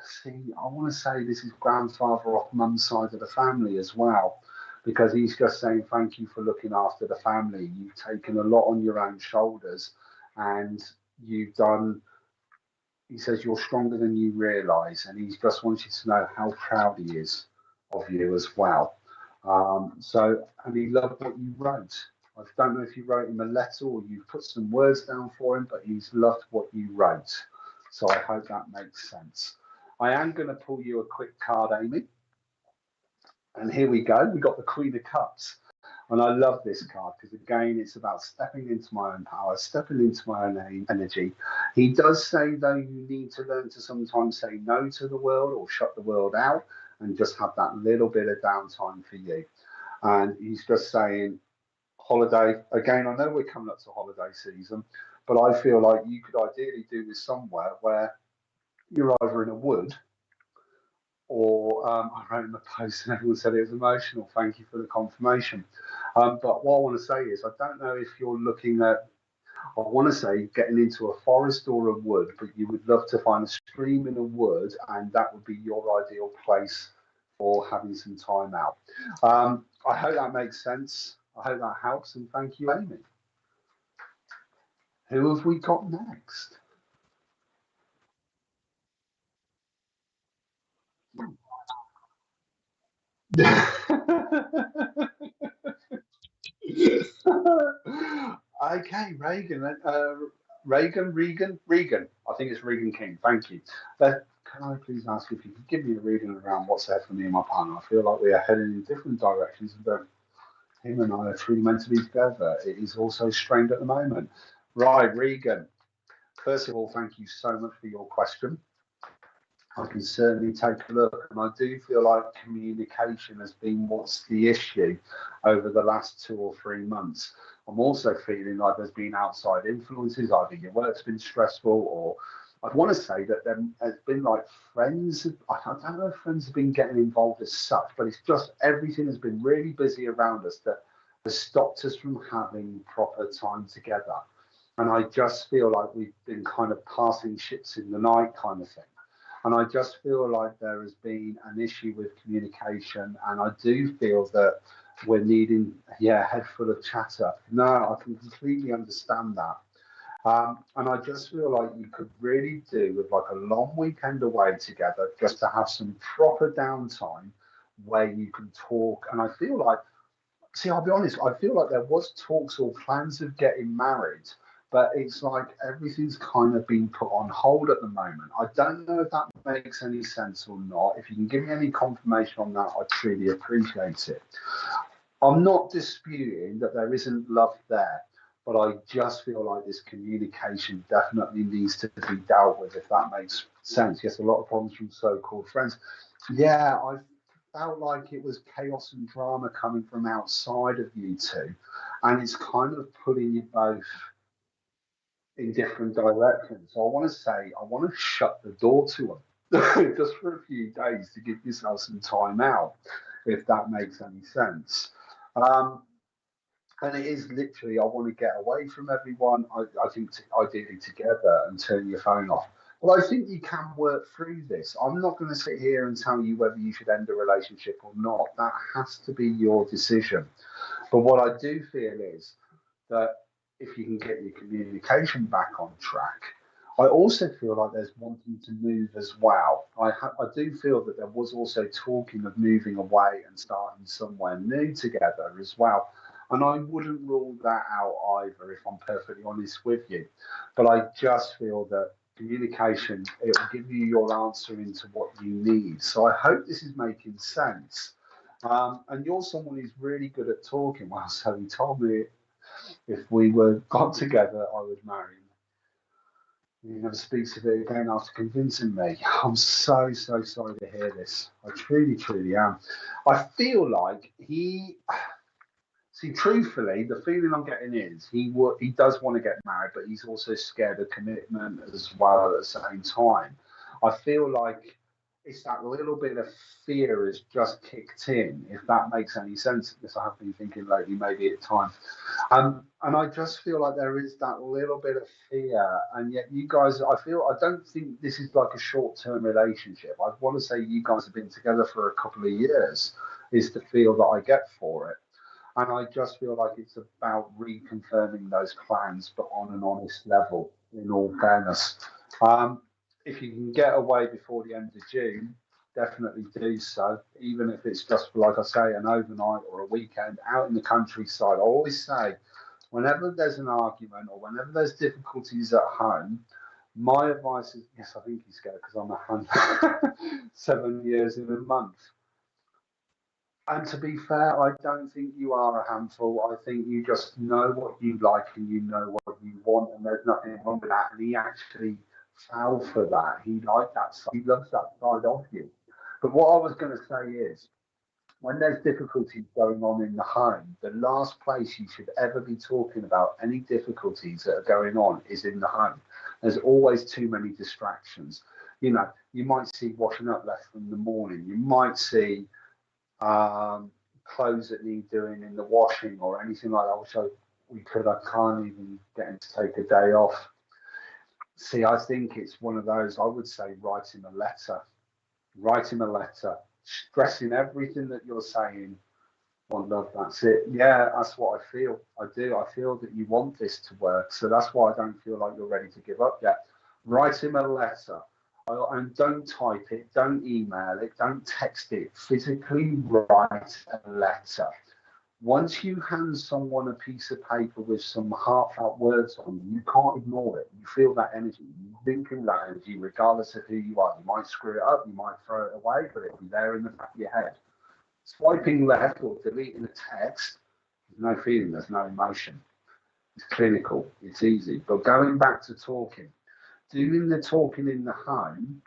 see, I want to say this is grandfather off mum's side of the family as well, because he's just saying thank you for looking after the family. You've taken a lot on your own shoulders, and you've done, he says you're stronger than you realise, and he just wants you to know how proud he is of you as well. And he loved what you wrote. I don't know if you wrote him a letter or you put some words down for him, but he's loved what you wrote. So I hope that makes sense. I am going to pull you a quick card, Amy. And here we go. We got the Queen of Cups. And I love this card because, again, it's about stepping into my own power, stepping into my own energy. He does say, though, you need to learn to sometimes say no to the world or shut the world out and just have that little bit of downtime for you. And he's just saying, holiday. Again, I know we're coming up to holiday season, but I feel like you could ideally do this somewhere where you're either in a wood or I wrote in the post and everyone said it was emotional. Thank you for the confirmation. But what I want to say is, I don't know if you're looking at, I want to say getting into a forest or a wood, but you would love to find a stream in a wood, and that would be your ideal place for having some time out. I hope that makes sense. I hope that helps, and thank you, Amy. Who have we got next? Okay, Reagan. Regan. I think it's Regan King. Thank you. Can I please ask if you could give me a reading around what's ahead for me and my partner? I feel like we are heading in different directions, but him and I are truly meant to be together. It is also strained at the moment. Right, Regan. First of all, thank you so much for your question. I can certainly take a look, and I do feel like communication has been what's the issue over the last 2 or 3 months. I'm also feeling like there's been outside influences, either your work's been stressful, or I want to say that there's been like friends. I don't know if friends have been getting involved as such, but it's just everything has been really busy around us that has stopped us from having proper time together. And I just feel like we've been kind of passing ships in the night kind of thing. And I just feel like there has been an issue with communication. And I do feel that we're needing, yeah, head full of chatter. No, I can completely understand that. And I just feel like you could really do with like a long weekend away together just to have some proper downtime where you can talk. And I feel like, see, I'll be honest, I feel like there was talks or plans of getting married, but it's like everything's kind of been put on hold at the moment. I don't know if that makes any sense or not. If you can give me any confirmation on that, I'd truly appreciate it. I'm not disputing that there isn't love there, but I just feel like this communication definitely needs to be dealt with, if that makes sense. Yes, a lot of problems from so-called friends. Yeah, I felt like it was chaos and drama coming from outside of you two, and it's kind of putting you both in different directions. So I want to say, I want to shut the door to them just for a few days to give yourself some time out, if that makes any sense. Um, and it is literally, I want to get away from everyone. I think ideally together and turn your phone off. Well, I think you can work through this. I'm not going to sit here and tell you whether you should end a relationship or not. That has to be your decision. But what I do feel is that if you can get your communication back on track, I also feel like there's wanting to move as well. I do feel that there was also talking of moving away and starting somewhere new together as well. And I wouldn't rule that out either, if I'm perfectly honest with you. But I just feel that communication, it will give you your answer into what you need. So I hope this is making sense. And you're someone who's really good at talking. Well, so he told me if we were got together, I would marry him. He never speaks of it again after convincing me. I'm so sorry to hear this. I truly am. I feel like he. See, truthfully, the feeling I'm getting is he does want to get married, but he's also scared of commitment as well at the same time. I feel like it's that little bit of fear has just kicked in, if that makes any sense. Because I have been thinking lately, maybe at times, and I just feel like there is that little bit of fear, and yet you guys, I don't think this is like a short-term relationship. I want to say you guys have been together for a couple of years, is the feel that I get for it. And I just feel like it's about reconfirming those plans, but on an honest level, in all fairness. Um, if you can get away before the end of June, definitely do so, even if it's just, like I say, an overnight or a weekend out in the countryside. I always say, whenever there's an argument or whenever there's difficulties at home, my advice is, yes, I think he's scared because I'm a 7 years in a month. And to be fair, I don't think you are a handful. I think you just know what you like and you know what you want, and there's nothing wrong with that. And he actually fell for that. He liked that side. He loves that side of you. But what I was going to say is, when there's difficulties going on in the home, the last place you should ever be talking about any difficulties that are going on is in the home. There's always too many distractions. You know, you might see washing up left in the morning. You might see clothes that need doing in the washing or anything like that, which I can't even get him to take a day off. See, I think it's one of those, I would say, write him a letter, stressing everything that you're saying. One love, that's it. Yeah, that's what I feel. I do. I feel that you want this to work. So that's why I don't feel like you're ready to give up yet. Write him a letter. And don't type it, don't email it, don't text it. Physically write a letter. Once you hand someone a piece of paper with some heartfelt words on, you can't ignore it. You feel that energy. You think in that energy, regardless of who you are. You might screw it up, you might throw it away, but it'll be there in the back of your head. Swiping left or deleting a text, there's no feeling, there's no emotion. It's clinical, it's easy. But going back to talking, doing the talking in the home,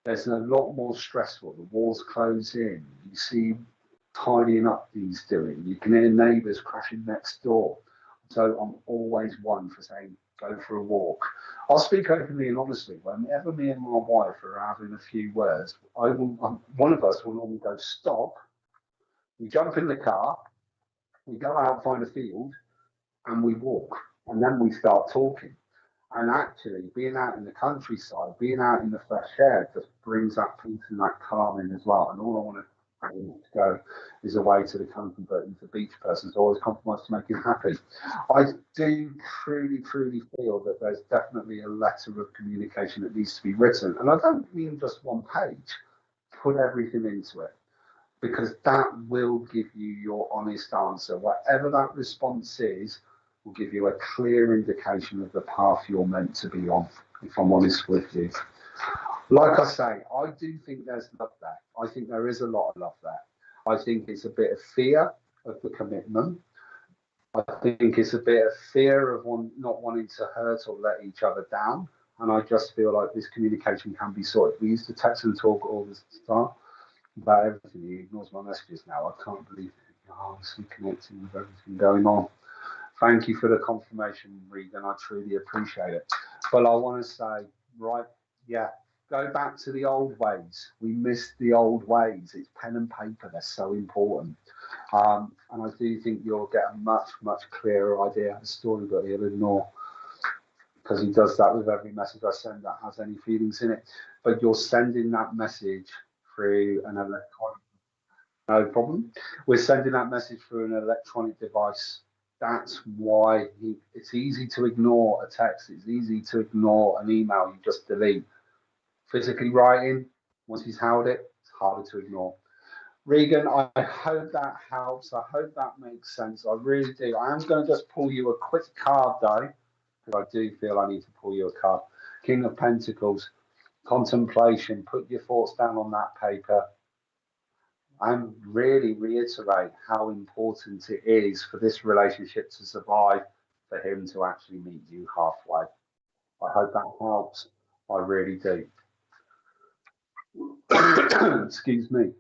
there's a lot more stressful. The walls close in. You see tidying up he's doing. You can hear neighbours crashing next door. So I'm always one for saying, go for a walk. I'll speak openly and honestly. Whenever me and my wife are having a few words, one of us will normally go, stop. We jump in the car, we go out, find a field, and we walk. And then we start talking. And actually, being out in the countryside, being out in the fresh air, just brings that peace and that calm in as well. And all I want to go is away to the country, but he's a beach person, so always compromise to make him happy. I do truly, truly feel that there's definitely a letter of communication that needs to be written. And I don't mean just one page, put everything into it, because that will give you your honest answer. Whatever that response is, will give you a clear indication of the path you're meant to be on, if I'm honest with you. Like I say, I do think there's love there. I think there is a lot of love there. I think it's a bit of fear of the commitment. I think it's a bit of fear of not wanting to hurt or let each other down. And I just feel like this communication can be sorted. We used to text and talk all the time about everything. He ignores my messages now. I can't believe it. Oh, I'm so connecting with everything going on. Thank you for the confirmation, Regan. I truly appreciate it. But I want to say, right, yeah, go back to the old ways. We miss the old ways. It's pen and paper. They're so important. And I do think you'll get a much, much clearer idea of the story, but he'll ignore, because he does that with every message I send that has any feelings in it. But you're sending that message through an electronic, no problem. We're sending that message through an electronic device. That's why it's easy to ignore a text. It's easy to ignore an email you just delete. Physically writing, once he's held it, it's harder to ignore. Regan, I hope that helps. I hope that makes sense. I really do. I am going to just pull you a quick card, though, because I do feel I need to pull you a card. King of Pentacles, contemplation. Put your thoughts down on that paper and really reiterate how important it is for this relationship to survive, for him to actually meet you halfway. I hope that helps. I really do. Excuse me.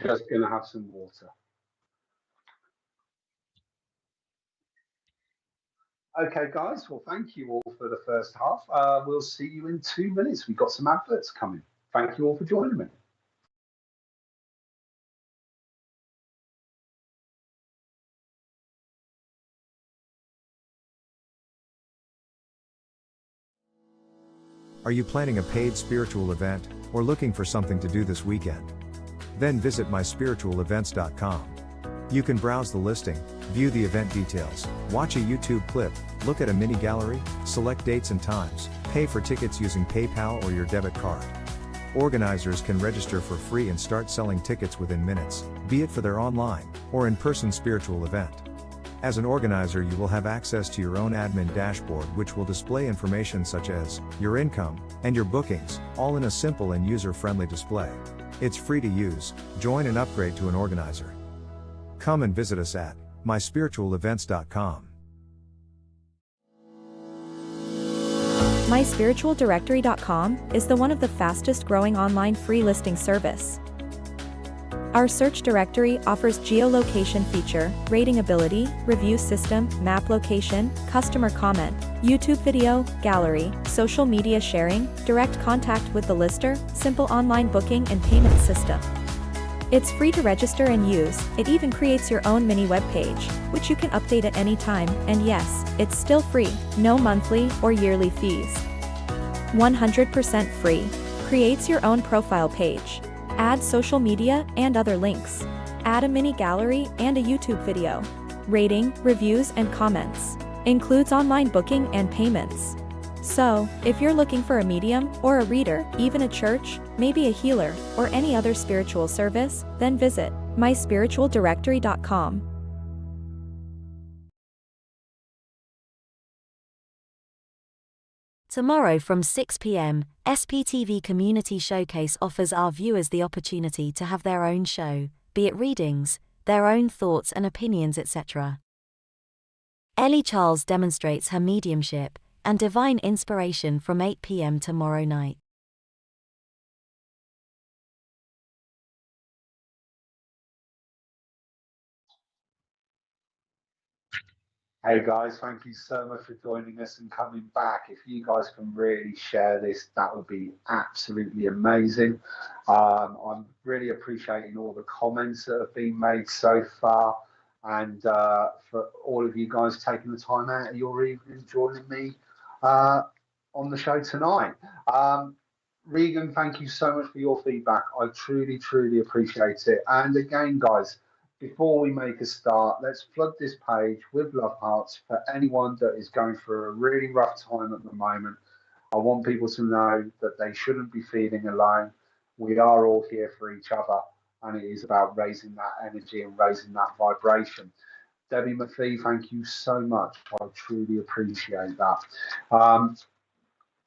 Just going to have some water. Okay, guys. Well, thank you all for the first half. We'll see you in 2 minutes. We've got some adverts coming. Thank you all for joining me. Are you planning a paid spiritual event, or looking for something to do this weekend? Then visit myspiritualevents.com. You can browse the listing, view the event details, watch a YouTube clip, look at a mini gallery, select dates and times, pay for tickets using PayPal or your debit card. Organizers can register for free and start selling tickets within minutes, be it for their online or in-person spiritual event. As an organizer, you will have access to your own admin dashboard, which will display information such as your income and your bookings, all in a simple and user-friendly display. It's free to use. Join and upgrade to an organizer. Come and visit us at myspiritualevents.com. MySpiritualDirectory.com is the one of the fastest growing online free listing service. Our search directory offers geolocation feature, rating ability, review system, map location, customer comment, YouTube video, gallery, social media sharing, direct contact with the lister, simple online booking and payment system. It's free to register and use. It even creates your own mini web page, which you can update at any time, and yes, it's still free, no monthly or yearly fees. 100% free. Creates your own profile page. Add social media and other links. Add a mini gallery and a YouTube video. Rating, reviews and comments. Includes online booking and payments. So, if you're looking for a medium or a reader, even a church, maybe a healer, or any other spiritual service, then visit myspiritualdirectory.com. Tomorrow from 6 p.m, SPTV Community Showcase offers our viewers the opportunity to have their own show, be it readings, their own thoughts and opinions, etc. Ellie Charles demonstrates her mediumship and divine inspiration from 8 p.m. tomorrow night. Hey guys, thank you so much for joining us and coming back. If you guys can really share this, that would be absolutely amazing. I'm really appreciating all the comments that have been made so far, and for all of you guys taking the time out of your evening joining me on the show tonight. Regan, thank you so much for your feedback. I truly, truly appreciate it. And again, guys, before we make a start, let's flood this page with love hearts for anyone that is going through a really rough time at the moment. I want people to know that they shouldn't be feeling alone. We are all here for each other, and it is about raising that energy and raising that vibration. Debbie McPhee, thank you so much. I truly appreciate that.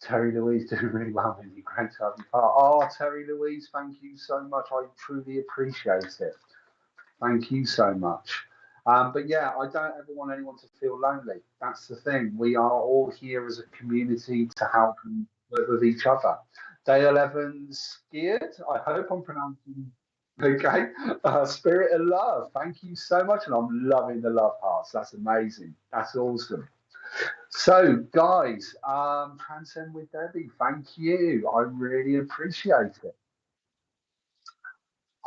Terry Louise doing really well in your great to have you part. Oh, Terry Louise, thank you so much. I truly appreciate it. Thank you so much. But yeah, I don't ever want anyone to feel lonely. That's the thing. We are all here as a community to help and work with each other. Dale Evans Geared, I hope I'm pronouncing okay. Spirit of Love, thank you so much. And I'm loving the love hearts. That's amazing. That's awesome. So, guys, Transcend with Debbie, thank you. I really appreciate it.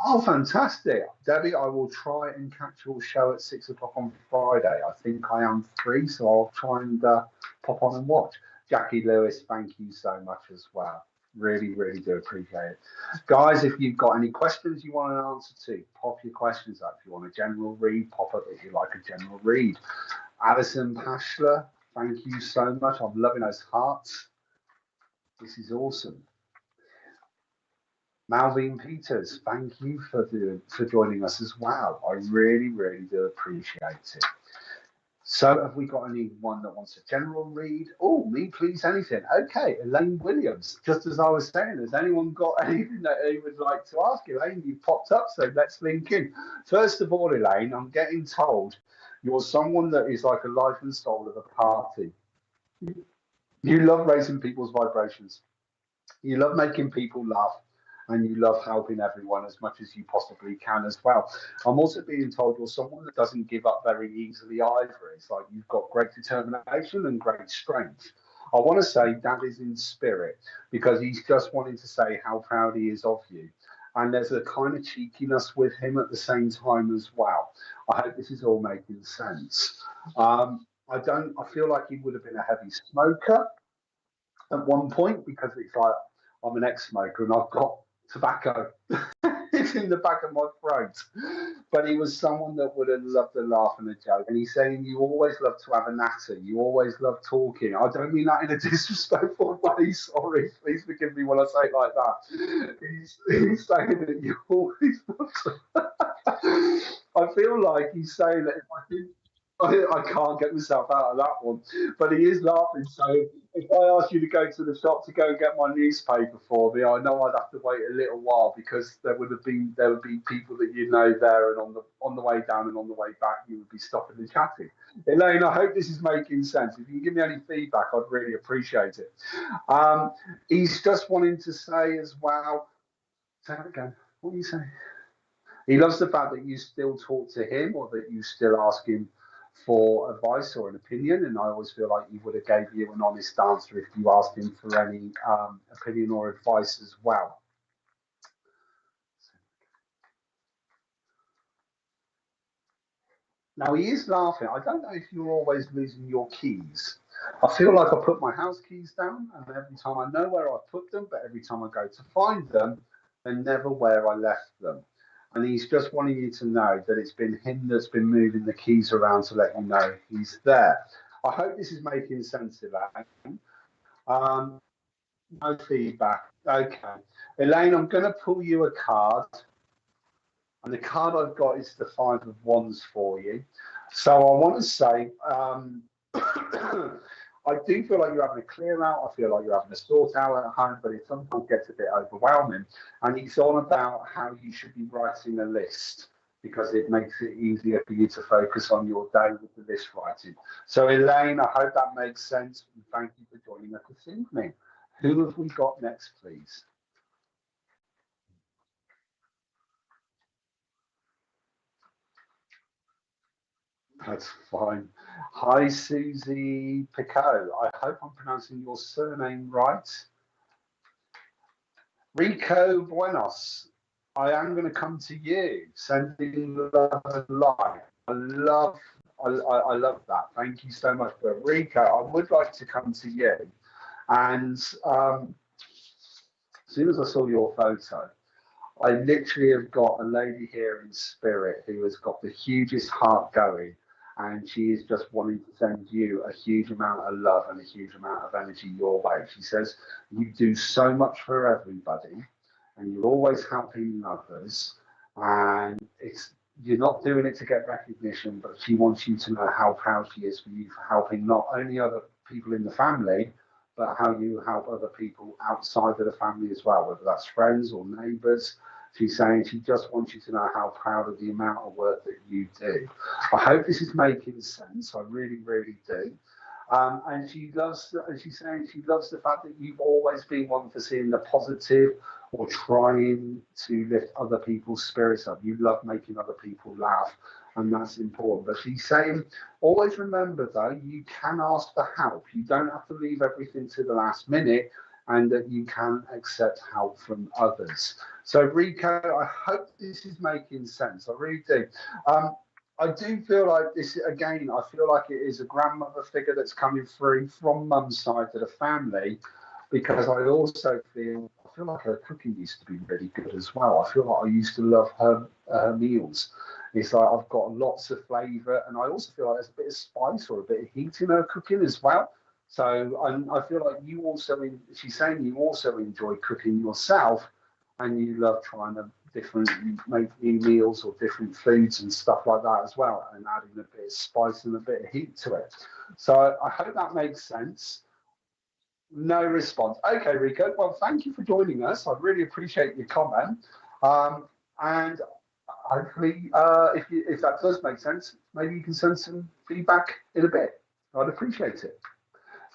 Oh, fantastic. Debbie, I will try and catch your show at 6 o'clock on Friday. I think I am free, so I'll try and pop on and watch. Jackie Lewis, thank you so much as well. Really, really do appreciate it. Guys, if you've got any questions you want an answer to, pop your questions up. If you want a general read, pop up if you like a general read. Alison Pashler, thank you so much. I'm loving those hearts. This is awesome. Malvine Peters, thank you for joining us as well. I really, really do appreciate it. So have we got anyone that wants a general read? Oh, me please anything. Okay, Elaine Williams. Just as I was saying, has anyone got anything that they would like to ask? Elaine, you popped up, so let's link in. First of all, Elaine, I'm getting told you're someone that is like a life and soul of a party. You love raising people's vibrations. You love making people laugh, and you love helping everyone as much as you possibly can as well. I'm also being told you're someone that doesn't give up very easily either. It's like you've got great determination and great strength. I want to say that is in spirit, because he's just wanting to say how proud he is of you. And there's a kind of cheekiness with him at the same time as well. I hope this is all making sense. I feel like he would have been a heavy smoker. at one point, because it's like I'm an ex-smoker and I've got tobacco. It's in the back of my throat. But he was someone that would have loved a laugh and a joke. And he's saying, you always love to have a natter. You always love talking. I don't mean that in a disrespectful way. Sorry. Please forgive me when I say it like that. He's saying that you always love to. I feel like he's saying that if I didn't I can't get myself out of that one. But he is laughing. So if I asked you to go to the shop to go and get my newspaper for me, I know I'd have to wait a little while because there would be people that you know there, and on the way down and on the way back, you would be stopping and chatting. Elaine, I hope this is making sense. If you can give me any feedback, I'd really appreciate it. He's just wanting to say as well. Say that again. What are you saying? He loves the fact that you still talk to him or that you still ask him for advice or an opinion. And I always feel like he would have gave you an honest answer if you asked him for any opinion or advice as well. Now he is laughing. I don't know if you're always losing your keys. I feel like I put my house keys down, and every time I know where I put them, but every time I go to find them, they're never where I left them. And he's just wanting you to know that it's been him that's been moving the keys around to let you know he's there. I hope this is making sense, Elaine. No feedback. Okay. Elaine, I'm going to pull you a card. And the card I've got is the Five of Wands for you. So I want to say, I do feel like you're having a clear out. I feel like you're having a sort out at home, but it sometimes gets a bit overwhelming. And it's all about how you should be writing a list because it makes it easier for you to focus on your day with the list writing. So Elaine, I hope that makes sense. And thank you for joining us this evening. Who have we got next, please? That's fine. Hi, Susie Picot. I hope I'm pronouncing your surname right. Rico Buenos. I am going to come to you. Sending love and light. I love that. Thank you so much for Rico. I would like to come to you. And as soon as I saw your photo, I literally have got a lady here in spirit who has got the hugest heart going, and she is just wanting to send you a huge amount of love and a huge amount of energy your way. She says, you do so much for everybody, and you're always helping others, and you're not doing it to get recognition, but she wants you to know how proud she is for you for helping not only other people in the family, but how you help other people outside of the family as well, whether that's friends or neighbours. She's saying she just wants you to know how proud of the amount of work that you do. I hope this is making sense. I really, really do. And she's saying she loves the fact that you've always been one for seeing the positive or trying to lift other people's spirits up. You love making other people laugh, and that's important. But she's saying, always remember though, you can ask for help. You don't have to leave everything to the last minute, and that you can accept help from others. So Rico, I hope this is making sense. I really do. I do feel like this, again, I feel like it is a grandmother figure that's coming through from mum's side to the family, because I also feel like her cooking used to be really good as well. I feel like I used to love her meals. It's like I've got lots of flavour, and I also feel like there's a bit of spice or a bit of heat in her cooking as well. So I feel like you also, she's saying you also enjoy cooking yourself, and you love trying to make new meals or different foods and stuff like that as well, and adding a bit of spice and a bit of heat to it. So I hope that makes sense. No response. Okay, Rico. Well, thank you for joining us. I really appreciate your comment. And hopefully, if that does make sense, maybe you can send some feedback in a bit. I'd appreciate it.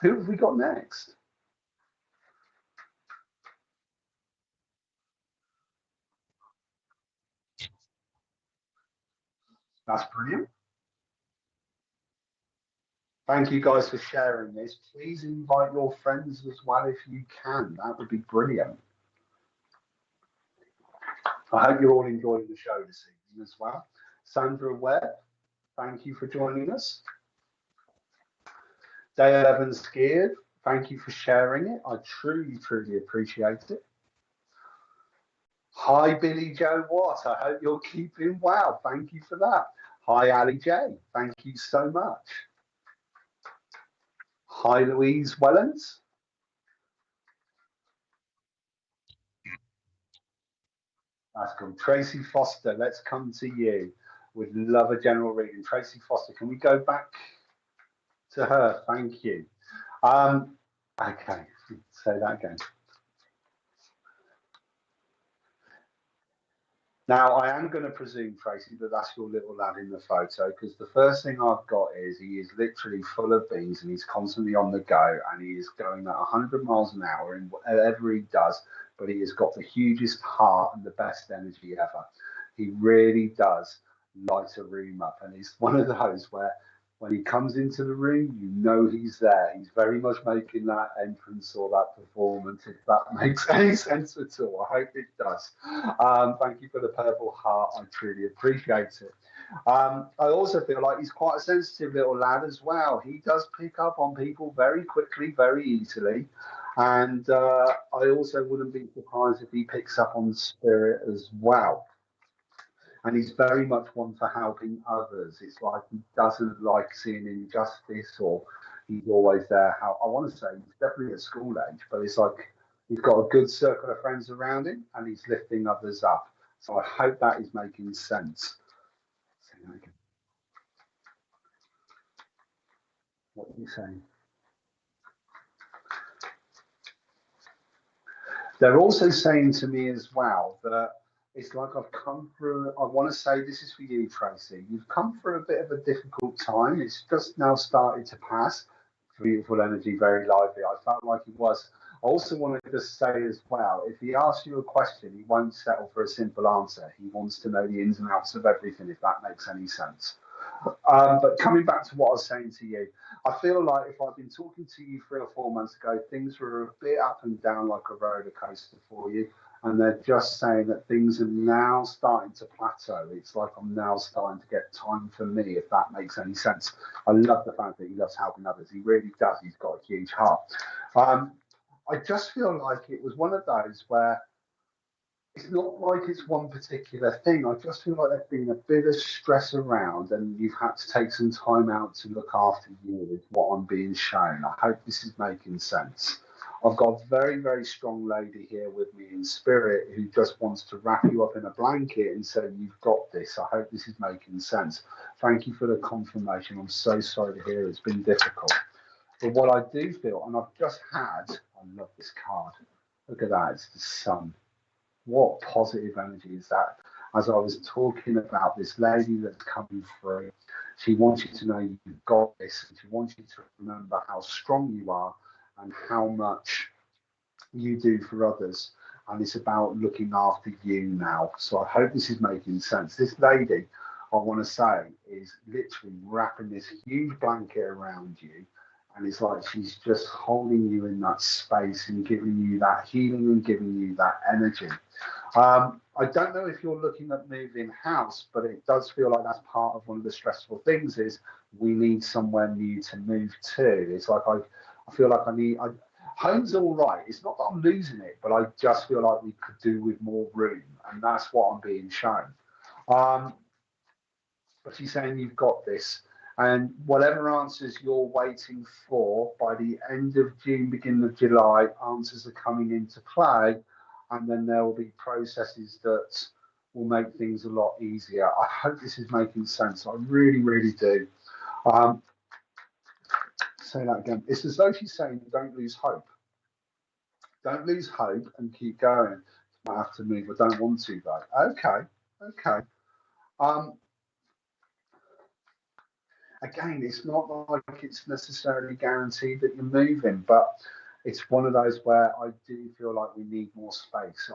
Who have we got next? That's brilliant. Thank you guys for sharing this. Please invite your friends as well if you can. That would be brilliant. I hope you're all enjoying the show this evening as well. Sandra Webb, thank you for joining us. Day 11 skied. Thank you for sharing it. I truly, truly appreciate it. Hi, Billy Joe Watt. I hope you're keeping well. Thank you for that. Hi, Ali J. Thank you so much. Hi, Louise Wellens. That's cool. Tracy Foster, let's come to you. Would love a general reading. Tracy Foster, can we go back to her? Thank you. Okay, say that again. Now, I am going to presume, Tracy, that that's your little lad in the photo, because the first thing I've got is he is literally full of beans and he's constantly on the go and he is going at 100 miles an hour in whatever he does, but he has got the hugest heart and the best energy ever. He really does light a room up, and he's one of those where when he comes into the room, you know he's there. He's very much making that entrance or that performance, if that makes any sense at all. I hope it does. Thank you for the purple heart. I truly appreciate it. I also feel like he's quite a sensitive little lad as well. He does pick up on people very quickly, very easily. And I also wouldn't be surprised if he picks up on spirit as well. And he's very much one for helping others. It's like he doesn't like seeing injustice, or he's always there. How I want to say he's definitely at school age, but it's like he's got a good circle of friends around him, and he's lifting others up. So I hope that is making sense. What are you saying? They're also saying to me as well that it's like I've come through. I want to say this is for you, Tracy. You've come through a bit of a difficult time. It's just now started to pass. Beautiful energy, very lively. I felt like it was. I also want to just say as well, if he asks you a question, he won't settle for a simple answer. He wants to know the ins and outs of everything, if that makes any sense. But coming back to what I was saying to you, I feel like if I'd been talking to you 3 or 4 months ago, things were a bit up and down like a roller coaster for you. And they're just saying that things are now starting to plateau. It's like I'm now starting to get time for me, if that makes any sense. I love the fact that he loves helping others. He really does. He's got a huge heart. I just feel like it was one of those where it's not like it's one particular thing. I just feel like there's been a bit of stress around and you've had to take some time out to look after you, is what I'm being shown. I hope this is making sense. I've got a very, very strong lady here with me in spirit who just wants to wrap you up in a blanket and say, you've got this. I hope this is making sense. Thank you for the confirmation. I'm so sorry to hear it's been difficult. But what I do feel, and I've just had, I love this card. Look at that, it's the sun. What positive energy is that? As I was talking about this lady that's coming through, she wants you to know you've got this, and she wants you to remember how strong you are and how much you do for others. And it's about looking after you now. So I hope this is making sense. This lady, I want to say, is literally wrapping this huge blanket around you. And it's like she's just holding you in that space and giving you that healing and giving you that energy. I don't know if you're looking at moving house, but it does feel like that's part of one of the stressful things is we need somewhere new to move to. It's like I feel like home's all right. It's not that I'm losing it, but I just feel like we could do with more room, and that's what I'm being shown. But she's saying you've got this. And whatever answers you're waiting for, by the end of June, beginning of July, answers are coming into play. And then there will be processes that will make things a lot easier. I hope this is making sense. I really, really do. Say that again. It's as though she's saying, don't lose hope. Don't lose hope and keep going. I have to move. I don't want to, though. Okay. Okay. Again, it's not like it's necessarily guaranteed that you're moving, but it's one of those where I do feel like we need more space.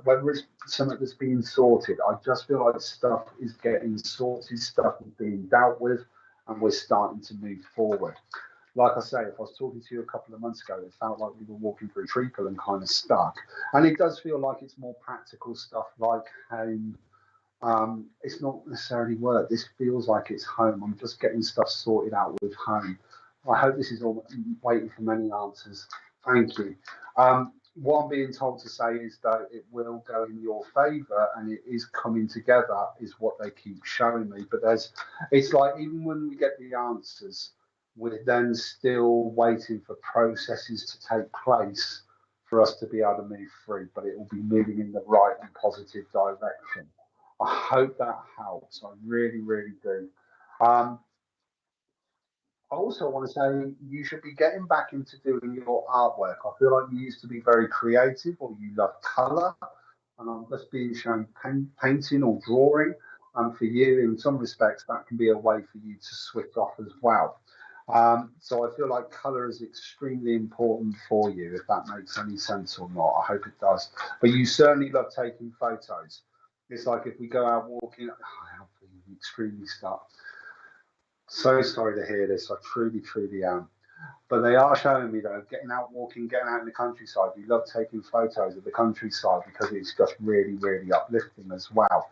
Whether it's something that's being sorted, I just feel like stuff is getting sorted, stuff is being dealt with, and we're starting to move forward. Like I say, if I was talking to you a couple of months ago, it felt like we were walking through treacle and kind of stuck. And it does feel like it's more practical stuff like home. It's not necessarily work. This feels like it's home. I'm just getting stuff sorted out with home. I hope this is all waiting for many answers. Thank you. What I'm being told to say is that it will go in your favour and it is coming together, is what they keep showing me. But it's like even when we get the answers, we're then still waiting for processes to take place for us to be able to move through. But it will be moving in the right and positive direction. I hope that helps. I really, really do. Um, I also want to say you should be getting back into doing your artwork. I feel like you used to be very creative or you love colour, and I'm just being shown painting or drawing. And for you, in some respects, that can be a way for you to switch off as well. So I feel like colour is extremely important for you, if that makes any sense or not. I hope it does. But you certainly love taking photos. It's like if we go out walking, I am feeling extremely stuck. So sorry to hear this. I truly, truly am. But they are showing me though, getting out walking, getting out in the countryside. We love taking photos of the countryside because it's just really, really uplifting as well.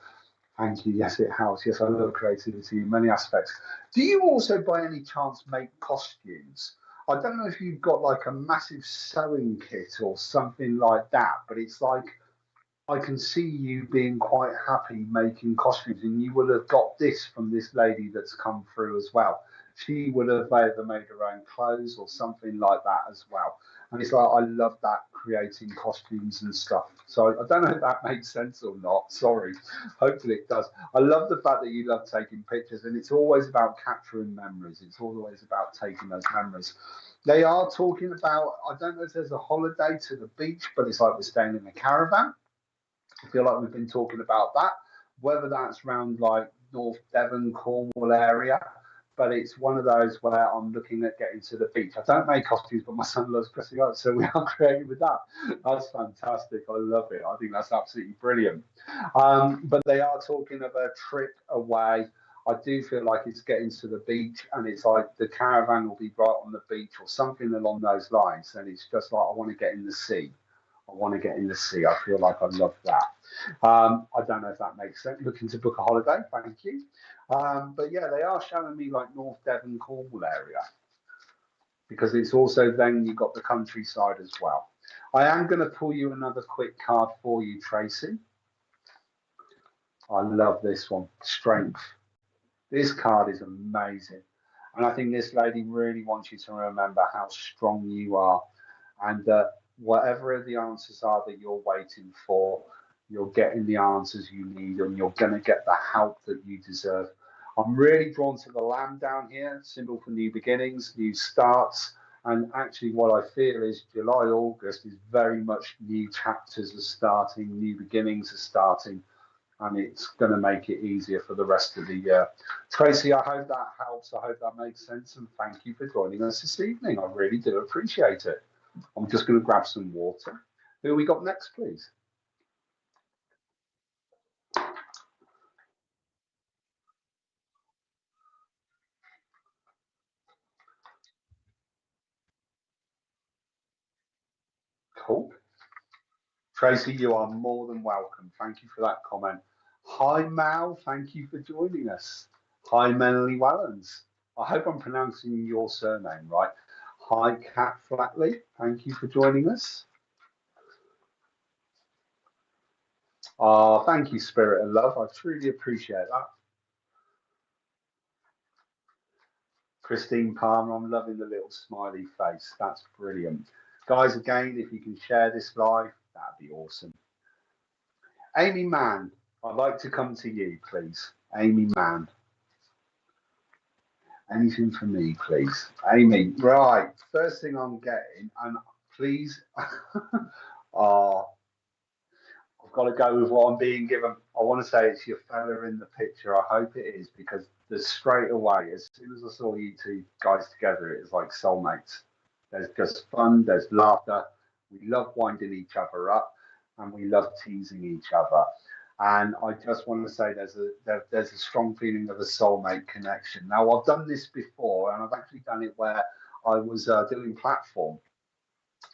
Thank you. Yes, it helps. Yes, I love creativity in many aspects. Do you also, by any chance, make costumes? I don't know if you've got like a massive sewing kit or something like that, but it's like I can see you being quite happy making costumes, and you would have got this from this lady that's come through as well. She would have either made her own clothes or something like that as well. And it's like, I love that, creating costumes and stuff. So I don't know if that makes sense or not. Sorry. Hopefully it does. I love the fact that you love taking pictures, and it's always about capturing memories. It's always about taking those memories. They are talking about, I don't know if there's a holiday to the beach, but it's like we're staying in a caravan. I feel like we've been talking about that, whether that's around like North Devon, Cornwall area, but it's one of those where I'm looking at getting to the beach. I don't make costumes, but my son loves dressing up, so we are creating with that. That's fantastic. I love it. I think that's absolutely brilliant. But they are talking of a trip away. I do feel like it's getting to the beach, and it's like the caravan will be right on the beach or something along those lines. And it's just like, I want to get in the sea. I want to get in the sea. I feel like I love that. I don't know if that makes sense. Looking to book a holiday, thank you. But yeah, they are showing me like North Devon, Cornwall area, because it's also then you've got the countryside as well. I am going to pull you another quick card for you, Tracy. I love this one, Strength. This card is amazing. And I think this lady really wants you to remember how strong you are, and that whatever the answers are that you're waiting for, you're getting the answers you need, and you're going to get the help that you deserve. I'm really drawn to the lamb down here, symbol for new beginnings, new starts. And actually, what I feel is July, August is very much new chapters are starting, new beginnings are starting, and it's going to make it easier for the rest of the year. Tracy, I hope that helps. I hope that makes sense. And thank you for joining us this evening. I really do appreciate it. I'm just going to grab some water. Who we got next, please? Cool. Tracy, you are more than welcome. Thank you for that comment. Hi, Mal. Thank you for joining us. Hi, Melanie Wallens. I hope I'm pronouncing your surname right. Hi, Kat Flatley. Thank you for joining us. Thank you, Spirit of Love. I truly appreciate that. Christine Palmer, I'm loving the little smiley face. That's brilliant. Guys, again, if you can share this live, that'd be awesome. Amy Mann, I'd like to come to you, please. Amy Mann. Anything for me, please. Amy, right. First thing I'm getting, and please, I've got to go with what I'm being given. I want to say it's your fella in the picture. I hope it is, because there's straight away, as soon as I saw you two guys together, it was like soulmates. There's just fun, there's laughter. We love winding each other up, and we love teasing each other. And I just want to say there's a strong feeling of a soulmate connection. Now, I've done this before, and I've actually done it where I was doing platform.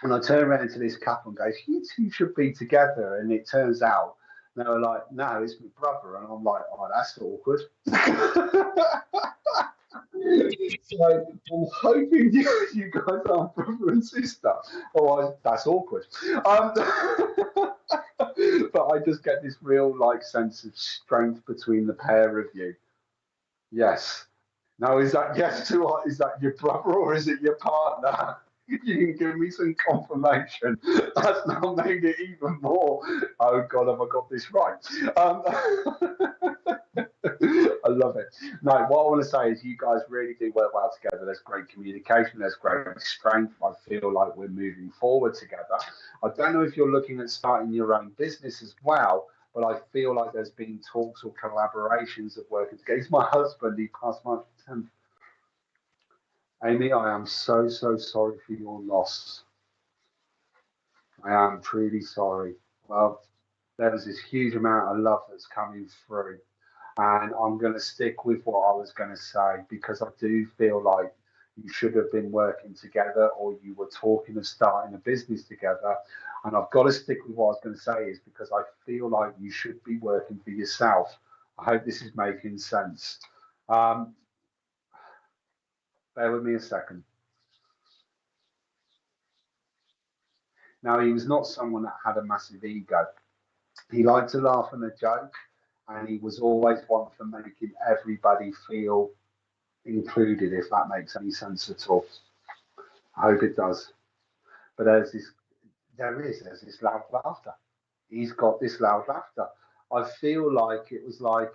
And I turned around to this couple and go, you two should be together. And it turns out they were like, no, it's my brother. And I'm like, oh, that's awkward. So I'm hoping you guys are brother and sister. Otherwise, that's awkward. Um, but I just get this real like sense of strength between the pair of you. Yes. Now, is that yes to what? Is that your brother or is it your partner? You can give me some confirmation. That's now made it even more. Oh God, have I got this right? Um, I love it. No, what I want to say is you guys really do work well together. There's great communication. There's great strength. I feel like we're moving forward together. I don't know if you're looking at starting your own business as well, but I feel like there's been talks or collaborations of working together. He's my husband. He passed my 10th. Amy, I am so, so sorry for your loss. I am truly sorry. Well, there's this huge amount of love that's coming through. And I'm going to stick with what I was going to say because I do feel like you should have been working together or you were talking of starting a business together. And I've got to stick with what I was going to say is because I feel like you should be working for yourself. I hope this is making sense. Um, bear with me a second. Now, he was not someone that had a massive ego. He liked to laugh and a joke, and he was always one for making everybody feel included, if that makes any sense at all. I hope it does. But there's this loud laughter. He's got this loud laughter. I feel like it was like,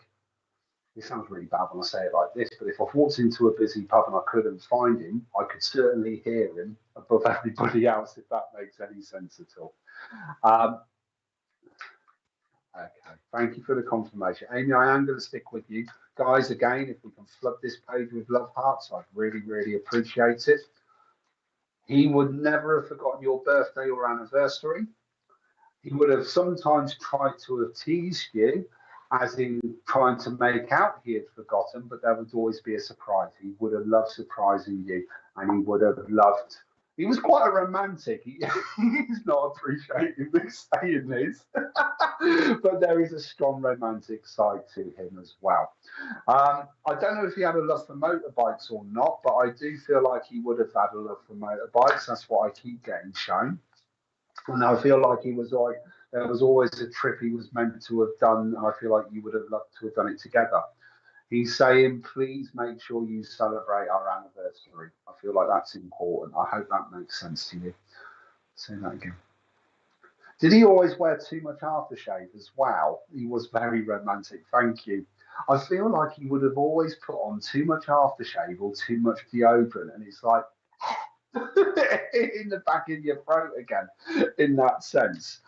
it sounds really bad when I say it like this, but if I walked into a busy pub and I couldn't find him, I could certainly hear him above everybody else, if that makes any sense at all. Um, Okay, thank you for the confirmation. Amy, I am going to stick with you. Guys, again, if we can flood this page with love hearts, I'd really, really appreciate it. He would never have forgotten your birthday or anniversary. He would have sometimes tried to have teased you, as in trying to make out he had forgotten, but there would always be a surprise. He would have loved surprising you, and he would have loved. He was quite a romantic. He's not appreciating me saying this, but there is a strong romantic side to him as well. I don't know if he had a love for motorbikes or not, but I do feel like he would have had a love for motorbikes. That's what I keep getting shown. And I feel like he was like, there was always a trip he was meant to have done. And I feel like you would have loved to have done it together. He's saying, please make sure you celebrate our anniversary. I feel like that's important. I hope that makes sense to you. Say that again. Did he always wear too much aftershave as well? He was very romantic. Thank you. I feel like he would have always put on too much aftershave or too much deodorant. And it's like, in the back of your throat again, in that sense.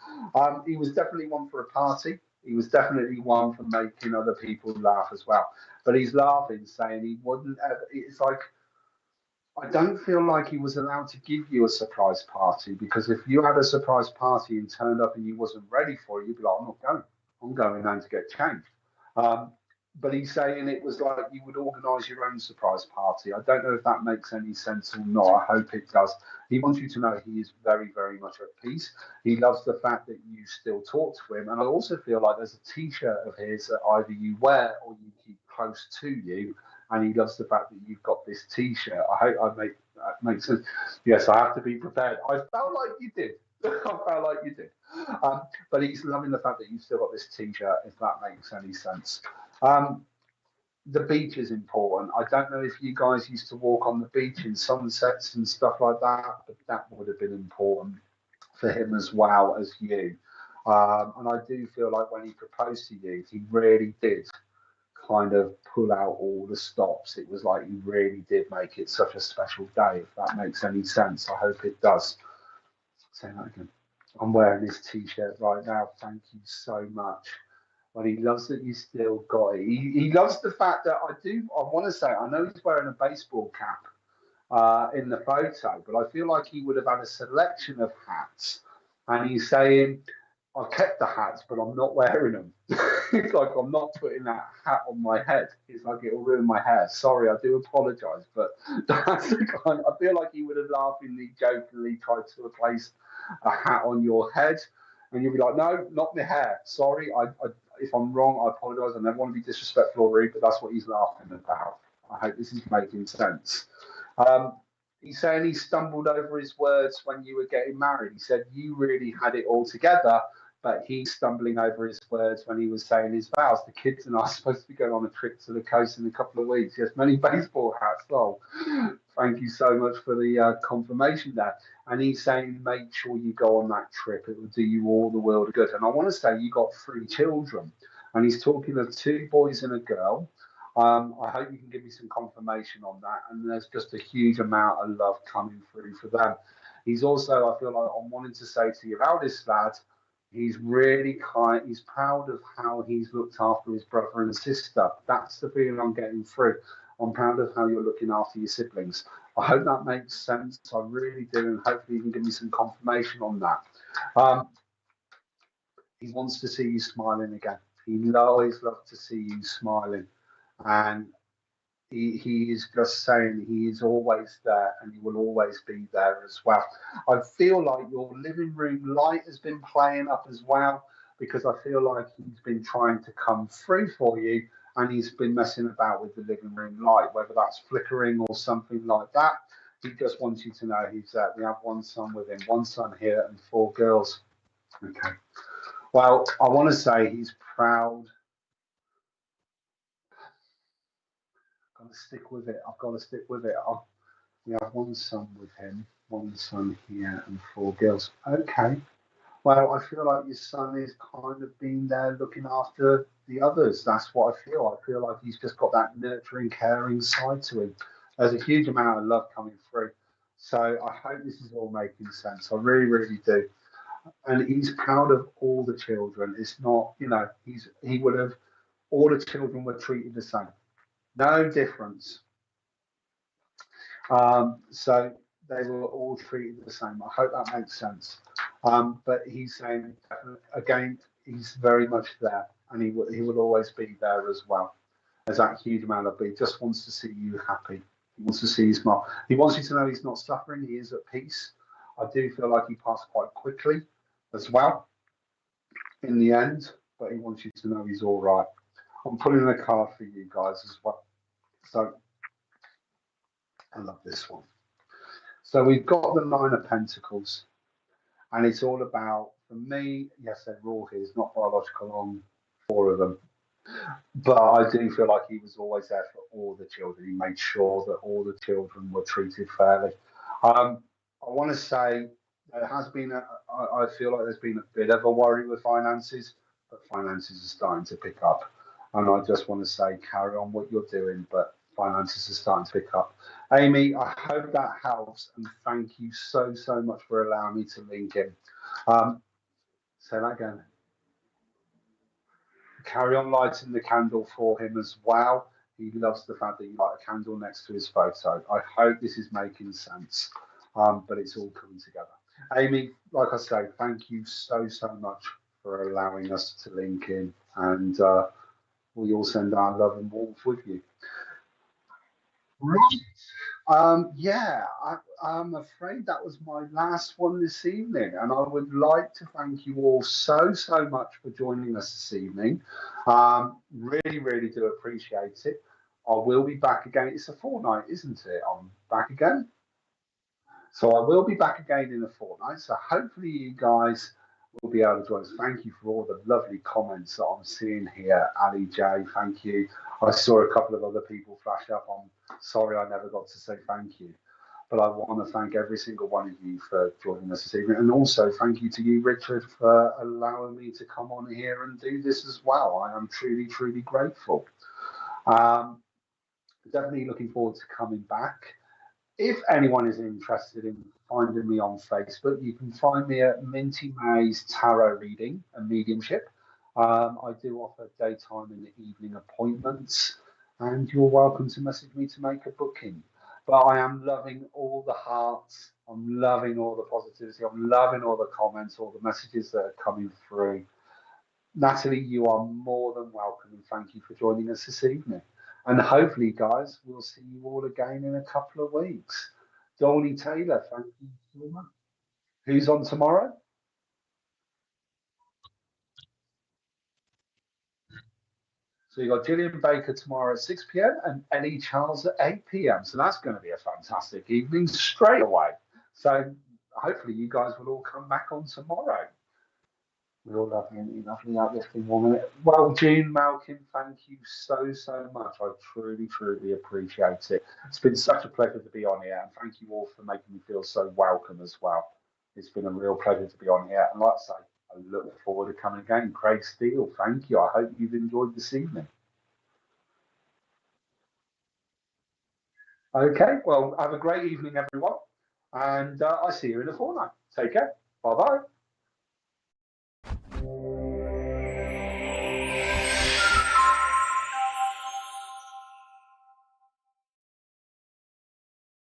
He was definitely one for a party. He was definitely one for making other people laugh as well. But he's laughing, saying he wouldn't ever. It's like, I don't feel like he was allowed to give you a surprise party because if you had a surprise party and turned up and you wasn't ready for it, you'd be like, I'm not going. I'm going home to get changed. Um, but he's saying it was like you would organise your own surprise party. I don't know if that makes any sense or not. I hope it does. He wants you to know he is very, very much at peace. He loves the fact that you still talk to him. And I also feel like there's a t-shirt of his that either you wear or you keep close to you. And he loves the fact that you've got this t-shirt. I hope I make that makes sense. Yes, I have to be prepared. I felt like you did. I felt like you did. But he's loving the fact that you've still got this t-shirt, if that makes any sense. The beach is important. I don't know if you guys used to walk on the beach in sunsets and stuff like that, but that would have been important for him as well as you. And I do feel like when he proposed to you, he really did kind of pull out all the stops. It was like he really did make it such a special day, if that makes any sense. I hope it does. Say that again. I'm wearing this t-shirt right now. Thank you so much. But he loves that you still got it. He loves the fact that I want to say, I know he's wearing a baseball cap in the photo, but I feel like he would have had a selection of hats. And he's saying, I've kept the hats, but I'm not wearing them. It's like, I'm not putting that hat on my head. It's like, it'll ruin my hair. Sorry, I do apologise. But that's the kind, I feel like he would have laughingly, jokingly tried to replace a hat on your head. And you'll be like, no, not my hair. Sorry, if I'm wrong, I apologise. I never want to be disrespectful or rude, but that's what he's laughing about. I hope this is making sense. He's saying he stumbled over his words when you were getting married. He said you really had it all together, but he's stumbling over his words when he was saying his vows. The kids and I are supposed to be going on a trip to the coast in a couple of weeks. Yes, many baseball hats. Oh, thank you so much for the confirmation there. And he's saying make sure you go on that trip. It will do you all the world of good. And I want to say you got 3 children. And he's talking of 2 boys and a girl. I hope you can give me some confirmation on that. And there's just a huge amount of love coming through for them. He's also, I feel like I'm wanting to say to your eldest lad, he's really kind. He's proud of how he's looked after his brother and sister. That's the feeling I'm getting through. I'm proud of how you're looking after your siblings. I hope that makes sense. I really do. And hopefully you can give me some confirmation on that. He wants to see you smiling again. He always loves to see you smiling. And he is just saying he is always there and he will always be there as well. I feel like your living room light has been playing up as well, because I feel like he's been trying to come through for you and he's been messing about with the living room light, whether that's flickering or something like that. He just wants you to know he's there. We have 1 son with him, 1 son here and 4 girls. Okay. Well, I want to say he's proud. I've got to stick with it. I've got to stick with it. We have 1 son with him, 1 son here, and 4 girls. Okay. Well, I feel like your son is kind of being there looking after the others. That's what I feel. I feel like he's just got that nurturing, caring side to him. There's a huge amount of love coming through. So I hope this is all making sense. I really, really do. And he's proud of all the children. It's not, he would have, all the children were treated the same. No difference. So they were all treated the same. I hope that makes sense. But he's saying, again, he's very much there, and he will always be there as well. There's that huge amount of love. He just wants to see you happy. He wants to see you smile. He wants you to know he's not suffering. He is at peace. I do feel like he passed quite quickly as well in the end, but he wants you to know he's all right. I'm pulling a card for you guys as well. So I love this one. So we've got the 9 of Pentacles, and it's all about, for me, yes, they're raw here, it's not biological on 4 of them, but I do feel like he was always there for all the children. He made sure that all the children were treated fairly. I want to say there has been, I feel like there's been a bit of a worry with finances, but finances are starting to pick up. And I just want to say, carry on what you're doing, but finances are starting to pick up. Amy, I hope that helps, and thank you so, so much for allowing me to link in. Say that again. Carry on lighting the candle for him as well. He loves the fact that you light a candle next to his photo. I hope this is making sense, but it's all coming together. Amy, like I say, thank you so, so much for allowing us to link in, and we all send our love and warmth with you. Right. Yeah, I'm afraid that was my last one this evening, and I would like to thank you all so, so much for joining us this evening. Really, really do appreciate it. I will be back again. It's a fortnight, isn't it? I'm back again. So I will be back again in a fortnight. So hopefully you guys will be able to join us. Thank you for all the lovely comments that I'm seeing here. Ali J, thank you. I saw a couple of other people flash up. I'm sorry I never got to say thank you. But I want to thank every single one of you for joining us this evening. And also thank you to you, Richard, for allowing me to come on here and do this as well. I am truly, truly grateful. Definitely looking forward to coming back. If anyone is interested in finding me on Facebook, you can find me at Minty May's Tarot Reading and Mediumship. I do offer daytime and evening appointments, and you're welcome to message me to make a booking. But I am loving all the hearts. I'm loving all the positivity. I'm loving all the comments, all the messages that are coming through. Natalie, you are more than welcome, and thank you for joining us this evening. And hopefully, guys, we'll see you all again in a couple of weeks. Dolly Taylor, thank you so much. Who's on tomorrow? So you've got Gillian Baker tomorrow at 6 p.m. and Ellie Charles at 8 p.m. So that's going to be a fantastic evening straight away. So hopefully you guys will all come back on tomorrow. We're all lovely uplifting woman. Well, Jean Malkin, thank you so much. I truly appreciate it. It's been such a pleasure to be on here, and thank you all for making me feel so welcome as well. It's been a real pleasure to be on here, and like I say, I look forward to coming again. Craig Steele, thank you. I hope you've enjoyed this evening. Okay, well, have a great evening, everyone, and I'll see you in the fortnight. Take care. Bye bye.